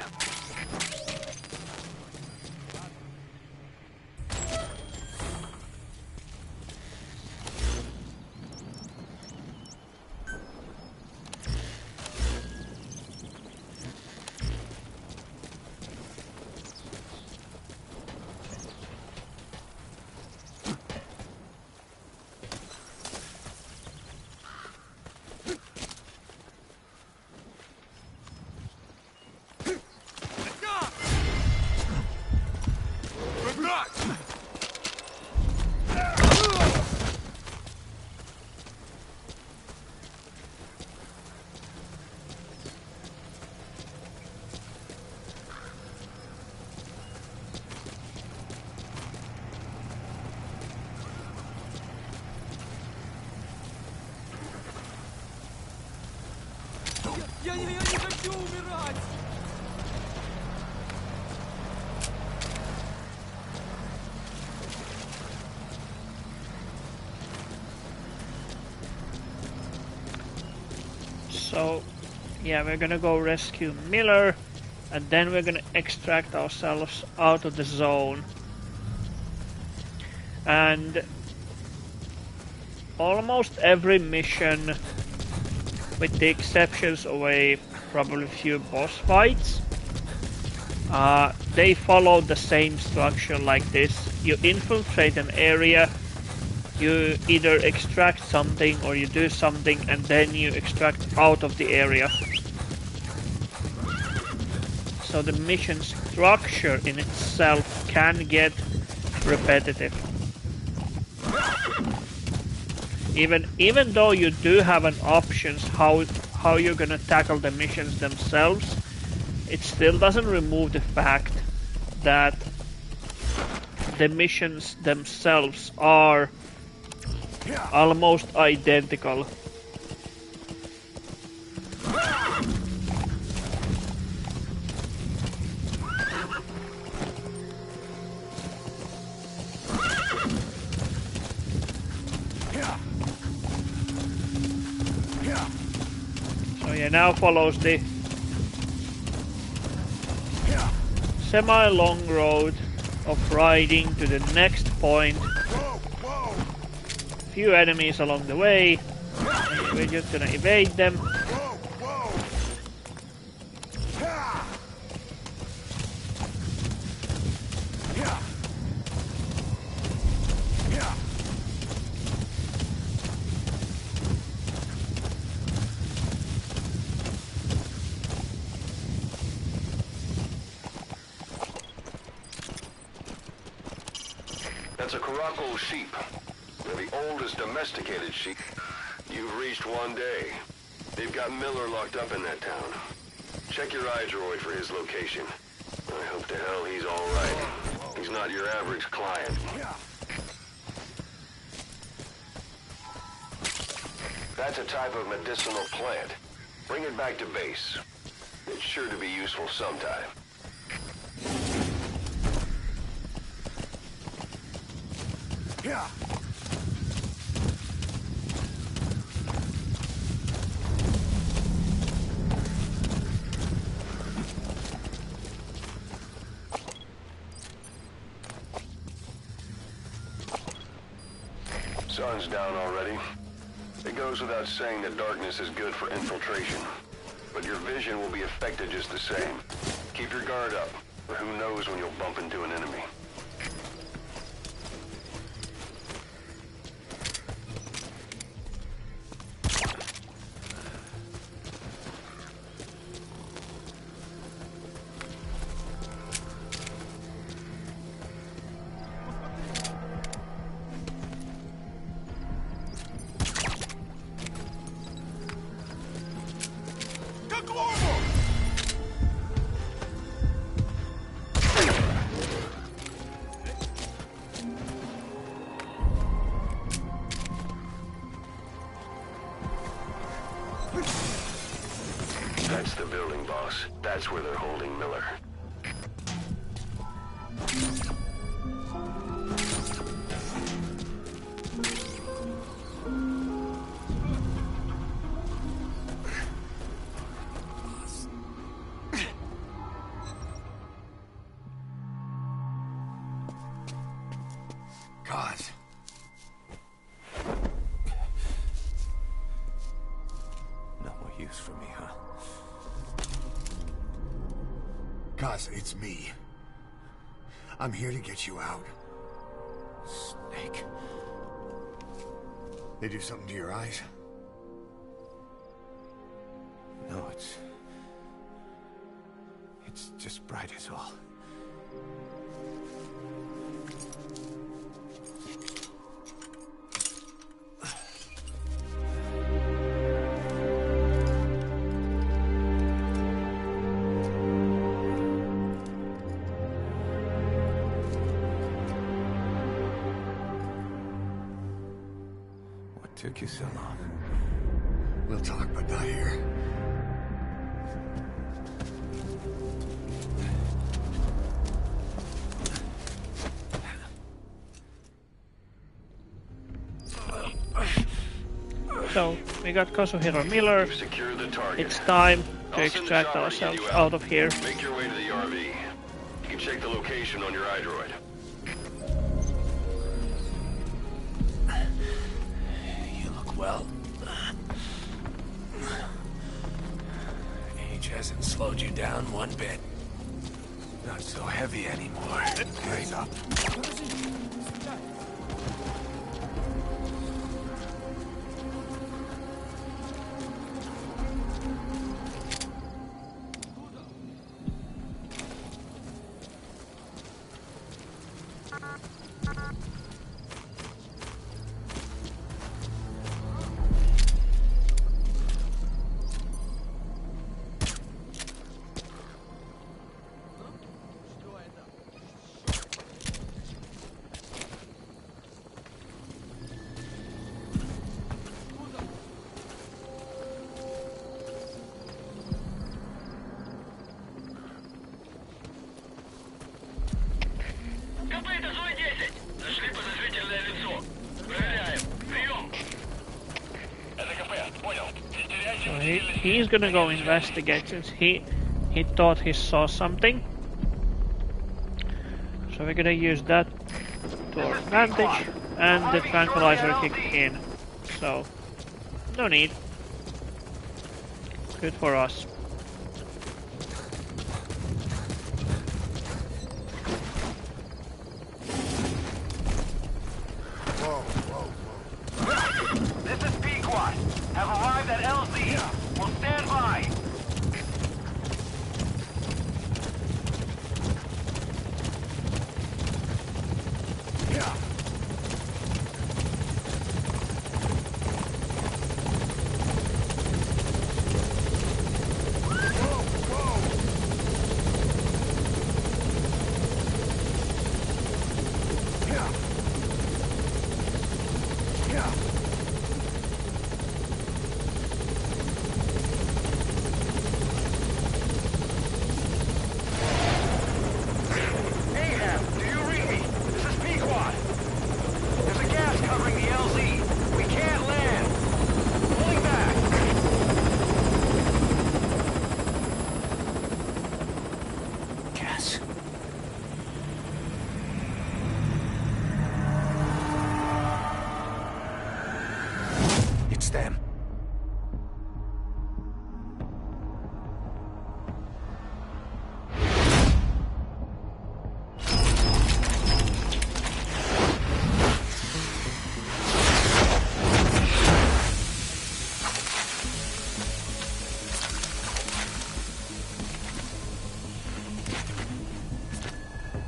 Я не хочу умирать! So, yeah, we're gonna go rescue Miller, and then we're gonna extract ourselves out of the zone. And almost every mission, with the exceptions of probably a few boss fights, they follow the same structure like this. You infiltrate an area, you either extract something or you do something, and then you extract out of the area. So the mission structure in itself can get repetitive. Even though you do have an options how you're gonna tackle the missions themselves, it still doesn't remove the fact that the missions themselves are almost identical. So yeah, now follows the semi-long road of riding to the next point. Few enemies along the way, and we're just gonna evade them. That's a Caracal sheep. They're the oldest domesticated sheep. You've reached one day. They've got Miller locked up in that town. Check your iDroid for his location. I hope to hell he's alright. He's not your average client. That's a type of medicinal plant. Bring it back to base. It's sure to be useful sometime. Yeah. Sun's down already. It goes without saying that darkness is good for infiltration, but your vision will be affected just the same. Keep your guard up, or who knows when you'll bump into an enemy. That's the building, boss. That's where they're holding Miller. God. No more use for me, huh? Cos, it's me. I'm here to get you out. Snake. They do something to your eyes? No, it's just bright as all. What took you so long? We'll talk, but not here. So, we got Kazuhiro Miller. You've secured the target. It's time to I'll send the extract chopper to ourselves get you out of here. Make your way to the RV. You can check the location on your iDroid. You look well. Age hasn't slowed you down one bit. Not so heavy anymore. Raise up. So he's gonna go investigate since he thought he saw something. So we're gonna use that to our advantage, and the tranquilizer kicked in. So no need. Good for us. This is Pequot. Have arrived at LZ. Will stand by.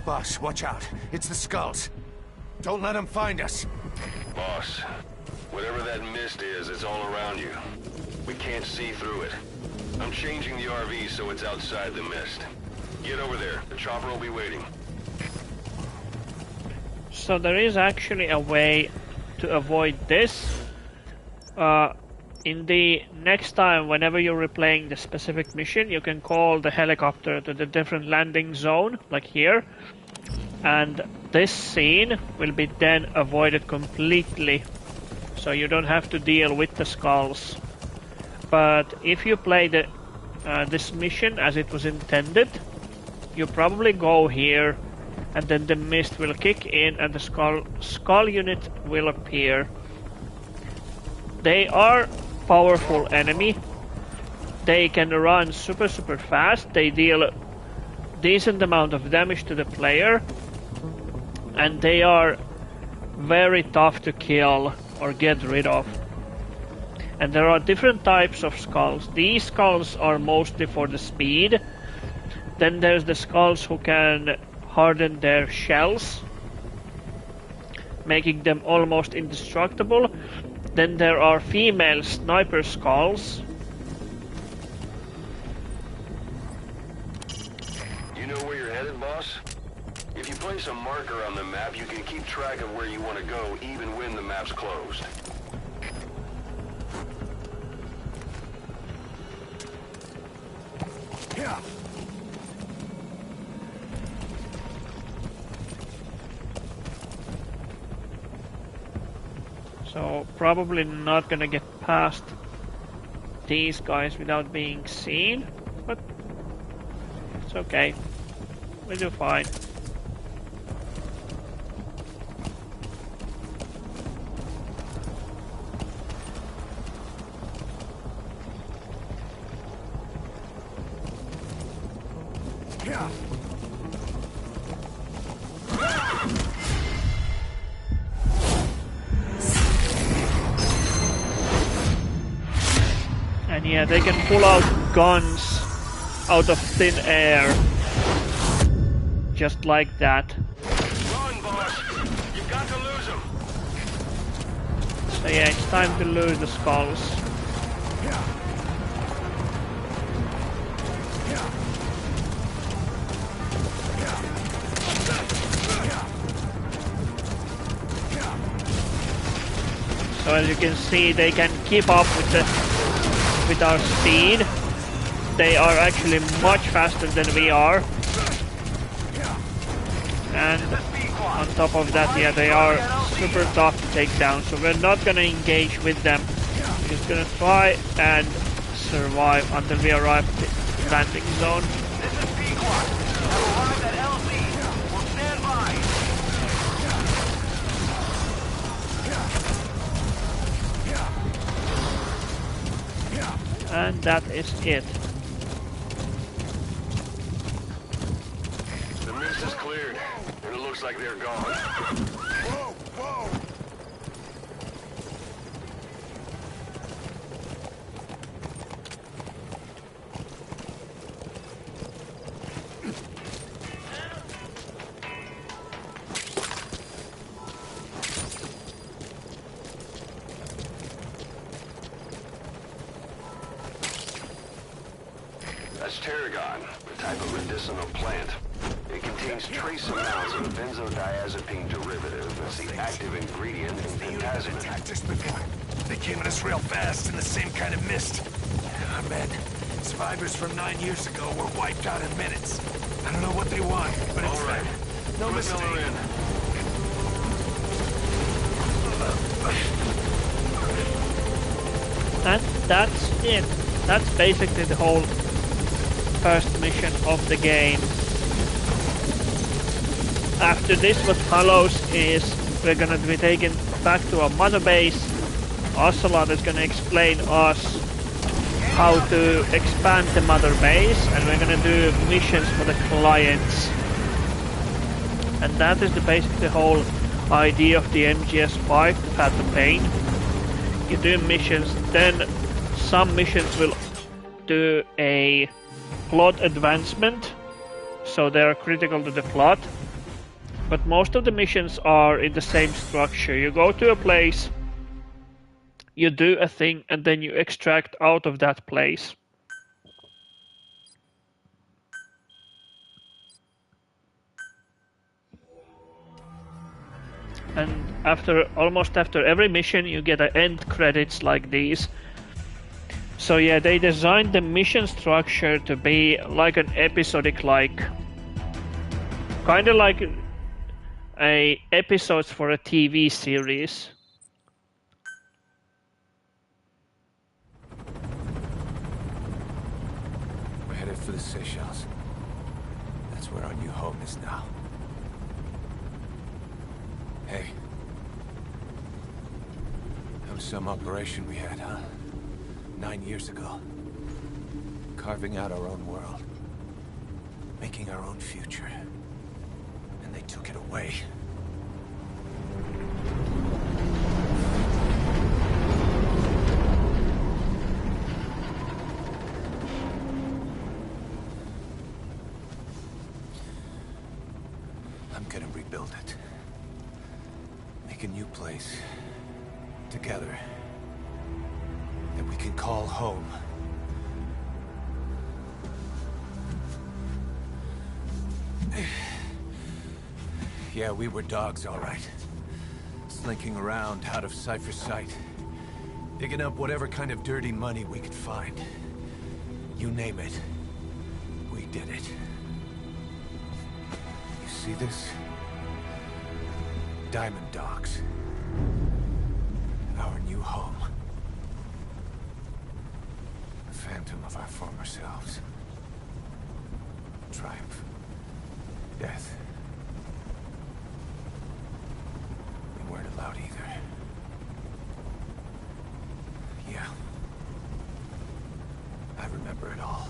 Boss, watch out. It's the skulls. Don't let them find us. Boss, whatever that mist is, it's all around you. We can't see through it. I'm changing the RV so it's outside the mist. Get over there. The chopper will be waiting. So there is actually a way to avoid this. In the next time, whenever you're replaying the specific mission, you can call the helicopter to the different landing zone, like here. And this scene will be then avoided completely. So you don't have to deal with the skulls. But if you play this mission as it was intended, you probably go here, and then the mist will kick in and the skull unit will appear. They are powerful enemy. They can run super fast. They deal decent amount of damage to the player, and they are very tough to kill or get rid of. And there are different types of skulls. These skulls are mostly for the speed. Then there's the skulls who can harden their shells, making them almost indestructible. Then there are female sniper skulls. You know where you're headed, boss? If you place a marker on the map, you can keep track of where you want to go even when the map's closed. Yeah. So probably not gonna get past these guys without being seen, but it's okay. We'll do fine. Yeah. And yeah, they can pull out guns out of thin air. Just like that. Run, boss! You've got to lose them! So yeah, it's time to lose the skulls. So as you can see, they can keep up with our speed. They are actually much faster than we are. And on top of that, yeah, they are super tough to take down. So we're not gonna engage with them. We're just gonna try and survive until we arrive at the landing zone. This is Pequot. Have arrived at LZ. We'll stand by. And that is it. The mist is cleared, and it looks like they're gone. Whoa, whoa. That's tarragon, a type of medicinal plant. It contains trace amounts of a benzodiazepine derivative that's the active ingredient in pentazimine. Attacked us before. They came at us real fast in the same kind of mist. Ah, man. Survivors from 9 years ago were wiped out in minutes. I don't know what they want, but it's All right. them. No Put mistake. Miller in. And that's it. That's basically the whole first mission of the game. After this, what follows is we're gonna be taken back to our mother base. Ocelot is gonna explain us how to expand the mother base, and we're gonna do missions for the clients. And that is basically the whole idea of the MGS 5 Phantom Pain. You do missions, then some missions will do a plot advancement, so they are critical to the plot. But most of the missions are in the same structure. You go to a place, you do a thing, and then you extract out of that place. And almost after every mission, you get an end credits like these. So yeah, they designed the mission structure to be like an episodic, kind of like episodes for a TV series. We're headed for the Seychelles. That's where our new home is now. Hey. That was some operation we had, huh? 9 years ago. Carving out our own world. Making our own future. And they took it away. I'm gonna rebuild it. Make a new place. Together. That we can call home. Yeah, we were dogs, all right. Slinking around out of Cypher's sight. Digging up whatever kind of dirty money we could find. You name it. We did it. You see this? Diamond Dogs. Our new home. The phantom of our former selves. Triumph. Death. We weren't allowed either. Yeah. I remember it all.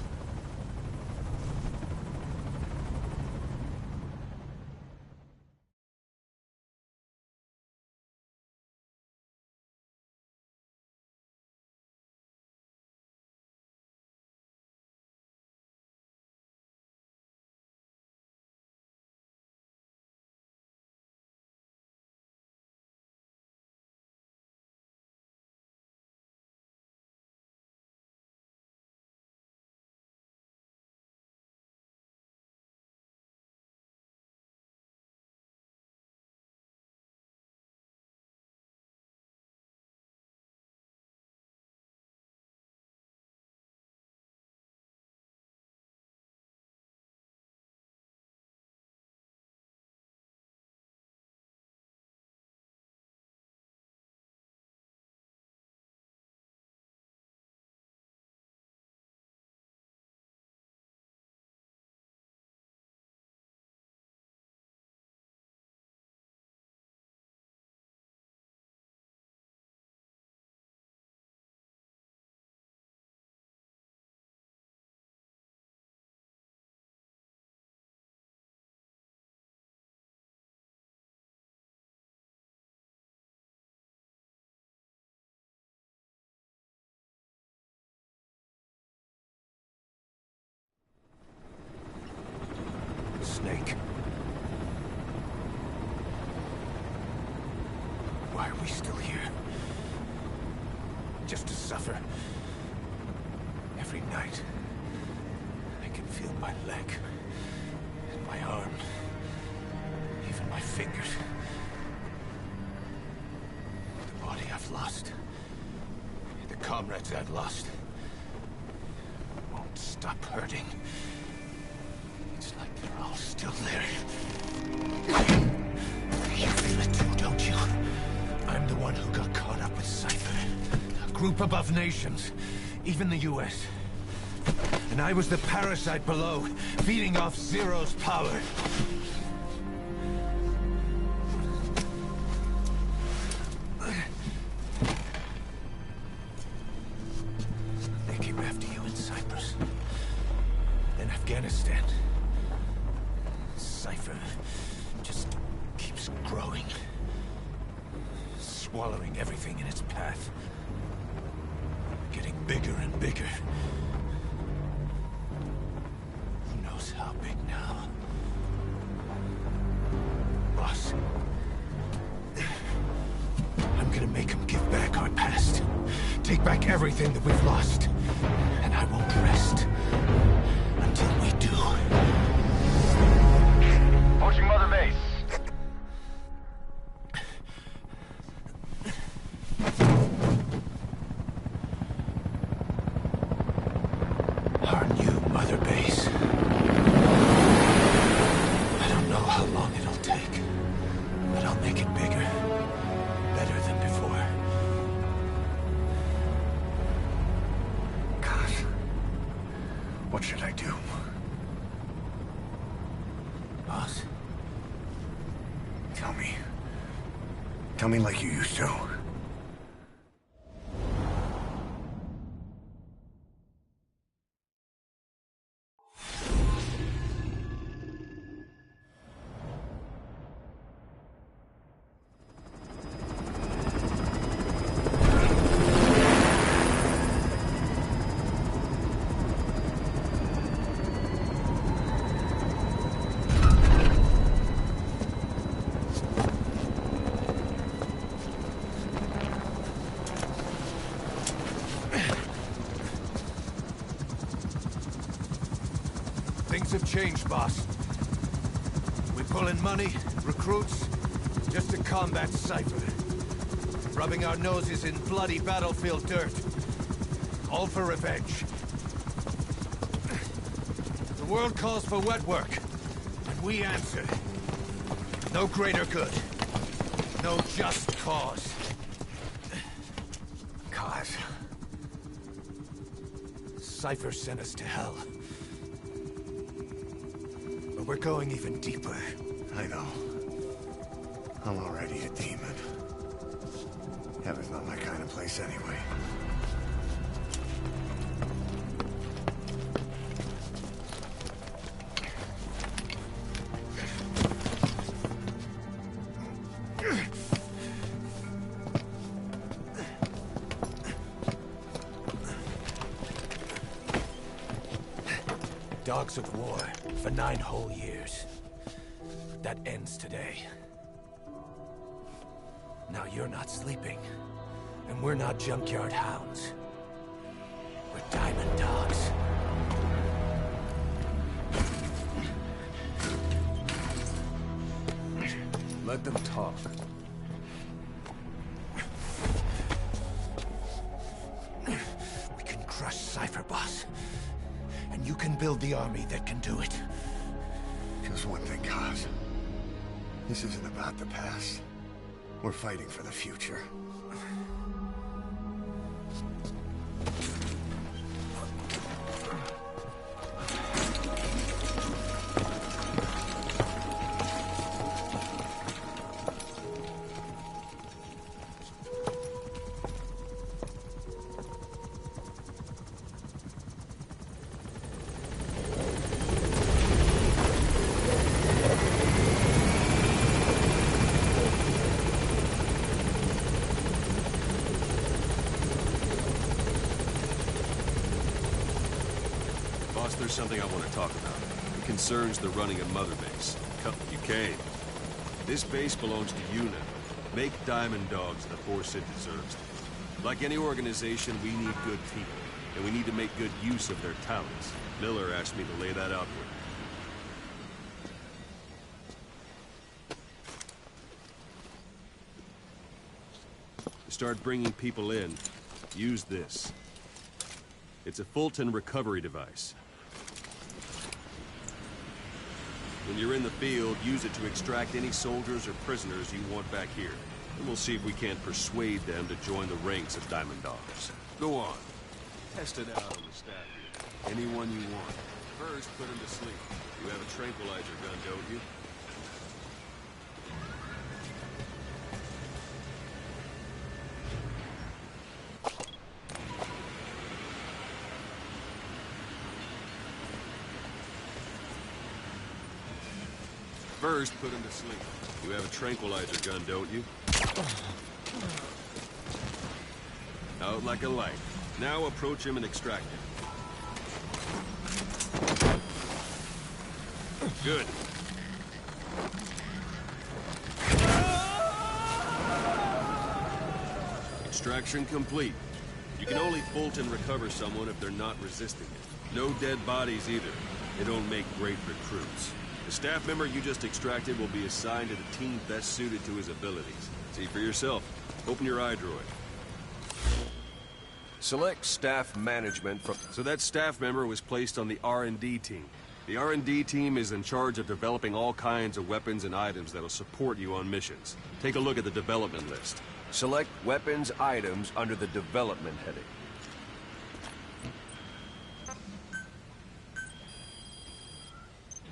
Snake. Why are we still here? Just to suffer? Every night, I can feel my leg, and my arm, even my fingers. The body I've lost, the comrades I've lost, won't stop hurting. It's like they're all still there. You feel it too, don't you? I'm the one who got caught up with Cypher. A group above nations. Even the US. And I was the parasite below, feeding off Zero's power. They came after you in Cyprus. Then Afghanistan. Cypher just keeps growing. Swallowing everything in its path. Getting bigger and bigger. Who knows how big now? take back everything that we've lost. And I won't rest until we do. Approaching Mother Base. Our new Mother Base. I don't know how long it'll take, but I'll make it bigger. Better than before. Gosh. What should I do? Boss? Tell me. Tell me like you used to. Things have changed, boss. We pull in money, recruits, just to combat Cypher. Rubbing our noses in bloody battlefield dirt. All for revenge. The world calls for wet work, and we answer. No greater good. No just cause. Cause. Cypher sent us to hell. But we're going even deeper. I know. I'm already a demon. Heaven's not my kind of place anyway. Dogs of war for 9 whole years. That ends today. Now you're not sleeping, and we're not junkyard hounds. We're diamond dogs. Let them talk. We can crush Cypher, boss. And you can build the army that can do it. Just one thing, Kaz. This isn't about the past. We're fighting for the future. There's something I want to talk about. It concerns the running of Mother Base. You came. This base belongs to you now. Make Diamond Dogs the force it deserves. Like any organization, we need good people, and we need to make good use of their talents. Miller asked me to lay that out for you. To start bringing people in, use this. It's a Fulton recovery device. When you're in the field, use it to extract any soldiers or prisoners you want back here. And we'll see if we can't persuade them to join the ranks of Diamond Dogs. Go on. Test it out on the staff here. Anyone you want. First, put him to sleep. You have a tranquilizer gun, don't you? First, put him to sleep. You have a tranquilizer gun, don't you? Out like a light. Now approach him and extract him. Good. Extraction complete. You can only Fulton recover someone if they're not resisting it. No dead bodies either. They don't make great recruits. The staff member you just extracted will be assigned to the team best suited to his abilities. See for yourself. Open your iDroid. Select staff management from... So that staff member was placed on the R&D team. The R&D team is in charge of developing all kinds of weapons and items that'll support you on missions. Take a look at the development list. Select weapons items under the development heading.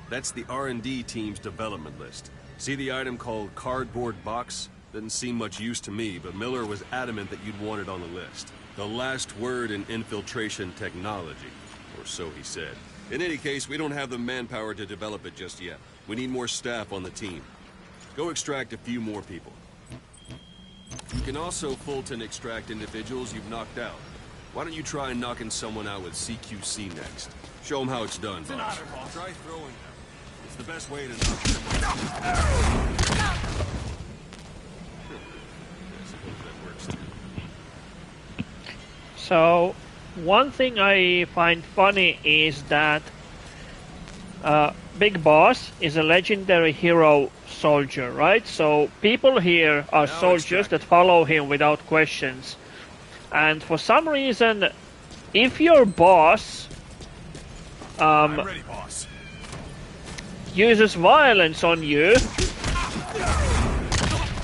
That's the R&D team's development list. See the item called cardboard box? Didn't seem much use to me, but Miller was adamant that you'd want it on the list. The last word in infiltration technology, or so he said. In any case, we don't have the manpower to develop it just yet. We need more staff on the team. Go extract a few more people. You can also Fulton extract individuals you've knocked out. Why don't you try knocking someone out with CQC next? Show them how it's done, boss. Try throwing them. It's the best way to knock them out. So, one thing I find funny is that Big Boss is a legendary hero soldier, right? So people here are soldiers that follow him without questions. And for some reason, if your boss, I'm ready, boss. uses violence on you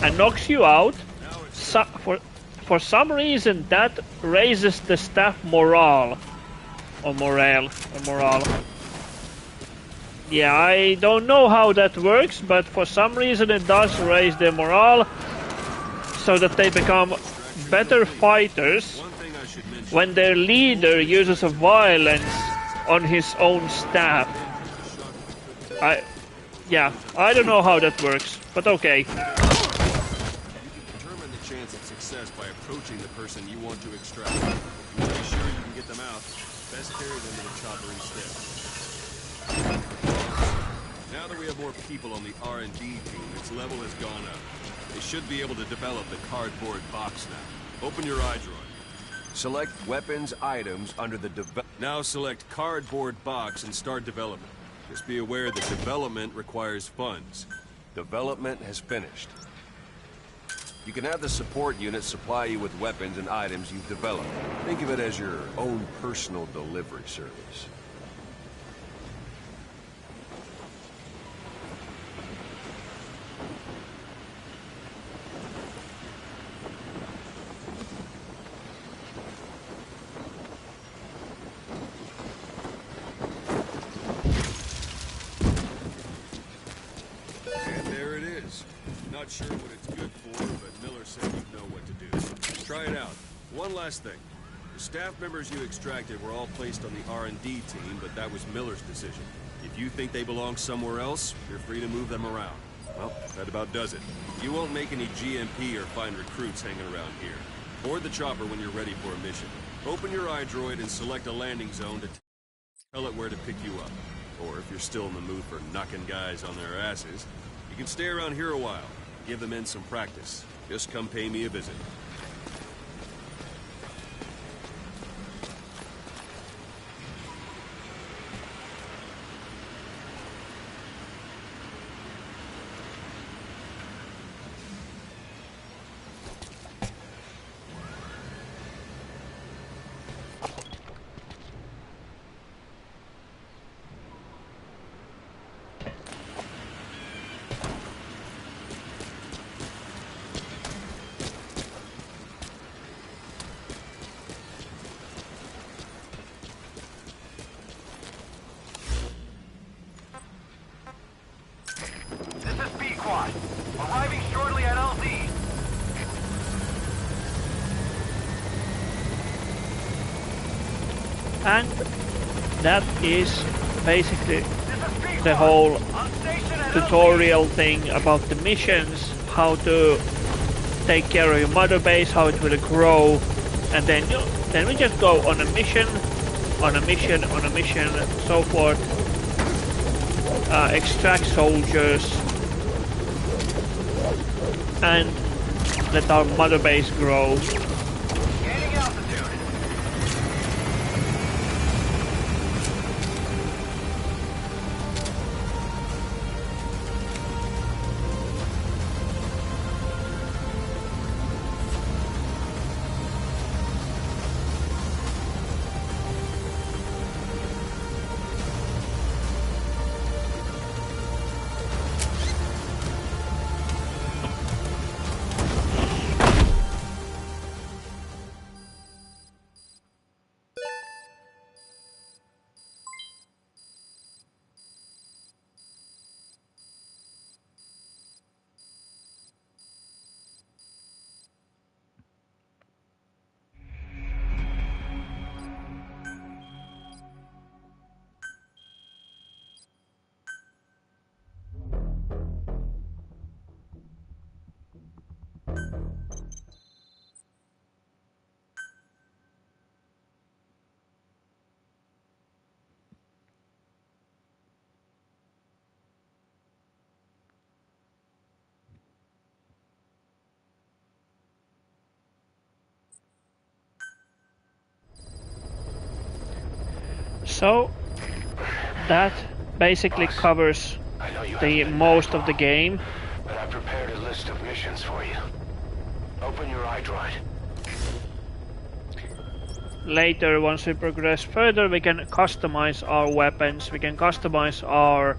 and knocks you out, for some reason that raises the staff morale. Or morale. Yeah, I don't know how that works, but for some reason it does raise their morale so that they become better fighters when their leader uses a violence on his own staff. I don't know how that works, but okay. You can determine the chance of success by approaching the person you want to extract. If you want to be sure you can get them out, best carry them to the chopper instead. Now that we have more people on the R&D team, its level has gone up. They should be able to develop the cardboard box now. Open your iDroid. Select weapons items under the Now select cardboard box and start development. Just be aware that development requires funds. Development has finished. You can have the support unit supply you with weapons and items you've developed. Think of it as your own personal delivery service. Not sure what it's good for, but Miller said you'd know what to do. Try it out. One last thing. The staff members you extracted were all placed on the R&D team, but that was Miller's decision. If you think they belong somewhere else, you're free to move them around. Well, that about does it. You won't make any GMP or find recruits hanging around here. Board the chopper when you're ready for a mission. Open your iDroid and select a landing zone to tell it where to pick you up. Or if you're still in the mood for knocking guys on their asses, you can stay around here a while. Give the men some practice. Just come pay me a visit. Arriving shortly at LZ. And that is basically the whole tutorial thing about the missions, how to take care of your mother base, how it will grow, and then we just go on a mission, so forth. Extract soldiers and let our mother base grow. So that basically covers the most of the game. But I prepared a list of missions for you. Open your iDroid. Later, once we progress further, we can customize our weapons, we can customize our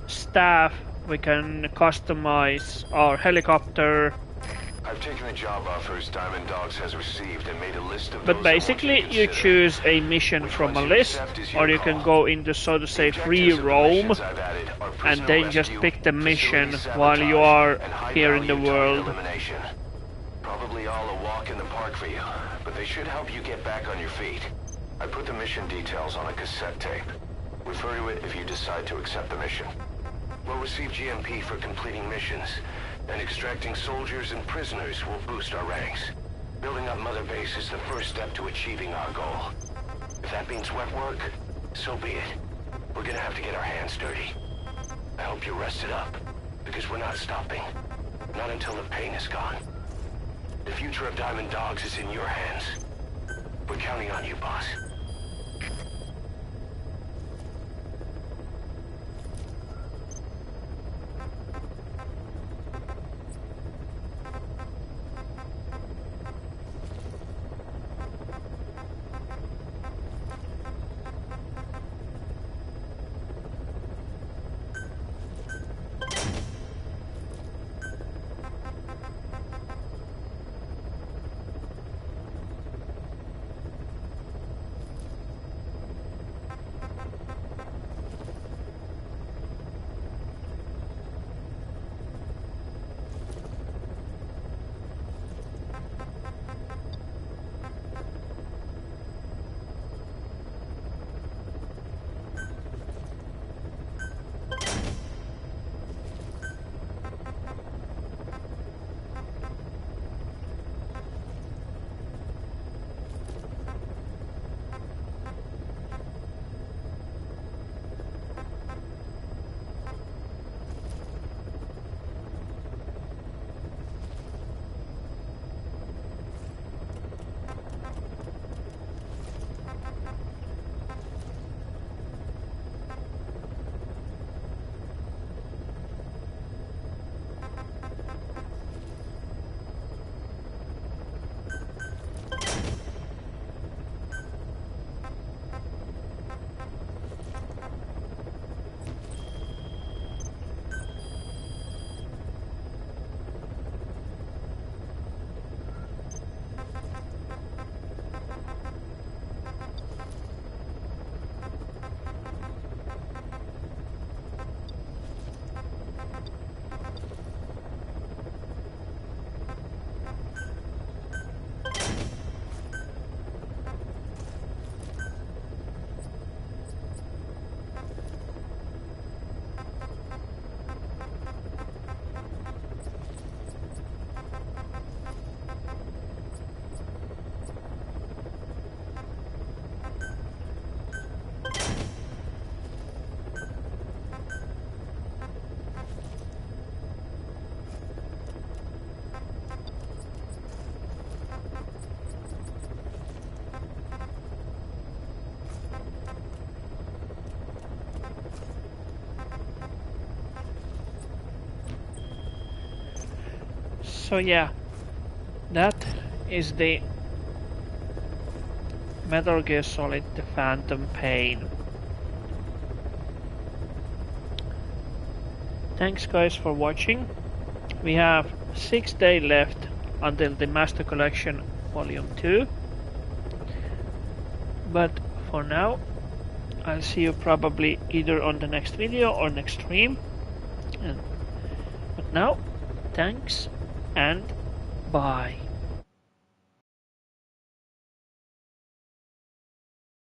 staff, we can customize our helicopter. I've taken the job offers Diamond Dogs has received and made a list of But basically, you choose a mission from a list, or you can go into, so to say, free roam, and then just pick the mission while you are here in the world. Probably all a walk in the park for you, but they should help you get back on your feet. I put the mission details on a cassette tape. Refer to it if you decide to accept the mission. We'll receive GMP for completing missions, and extracting soldiers and prisoners will boost our ranks. Building up Mother Base is the first step to achieving our goal. If that means wet work, so be it. We're gonna have to get our hands dirty. I hope you're rested up, because we're not stopping. Not until the pain is gone. The future of Diamond Dogs is in your hands. We're counting on you, boss. So yeah, that is the Metal Gear Solid The Phantom Pain. Thanks guys for watching. We have 6 days left until the Master Collection Volume 2. But for now, I'll see you probably either on the next video or next stream. But now, thanks and bye.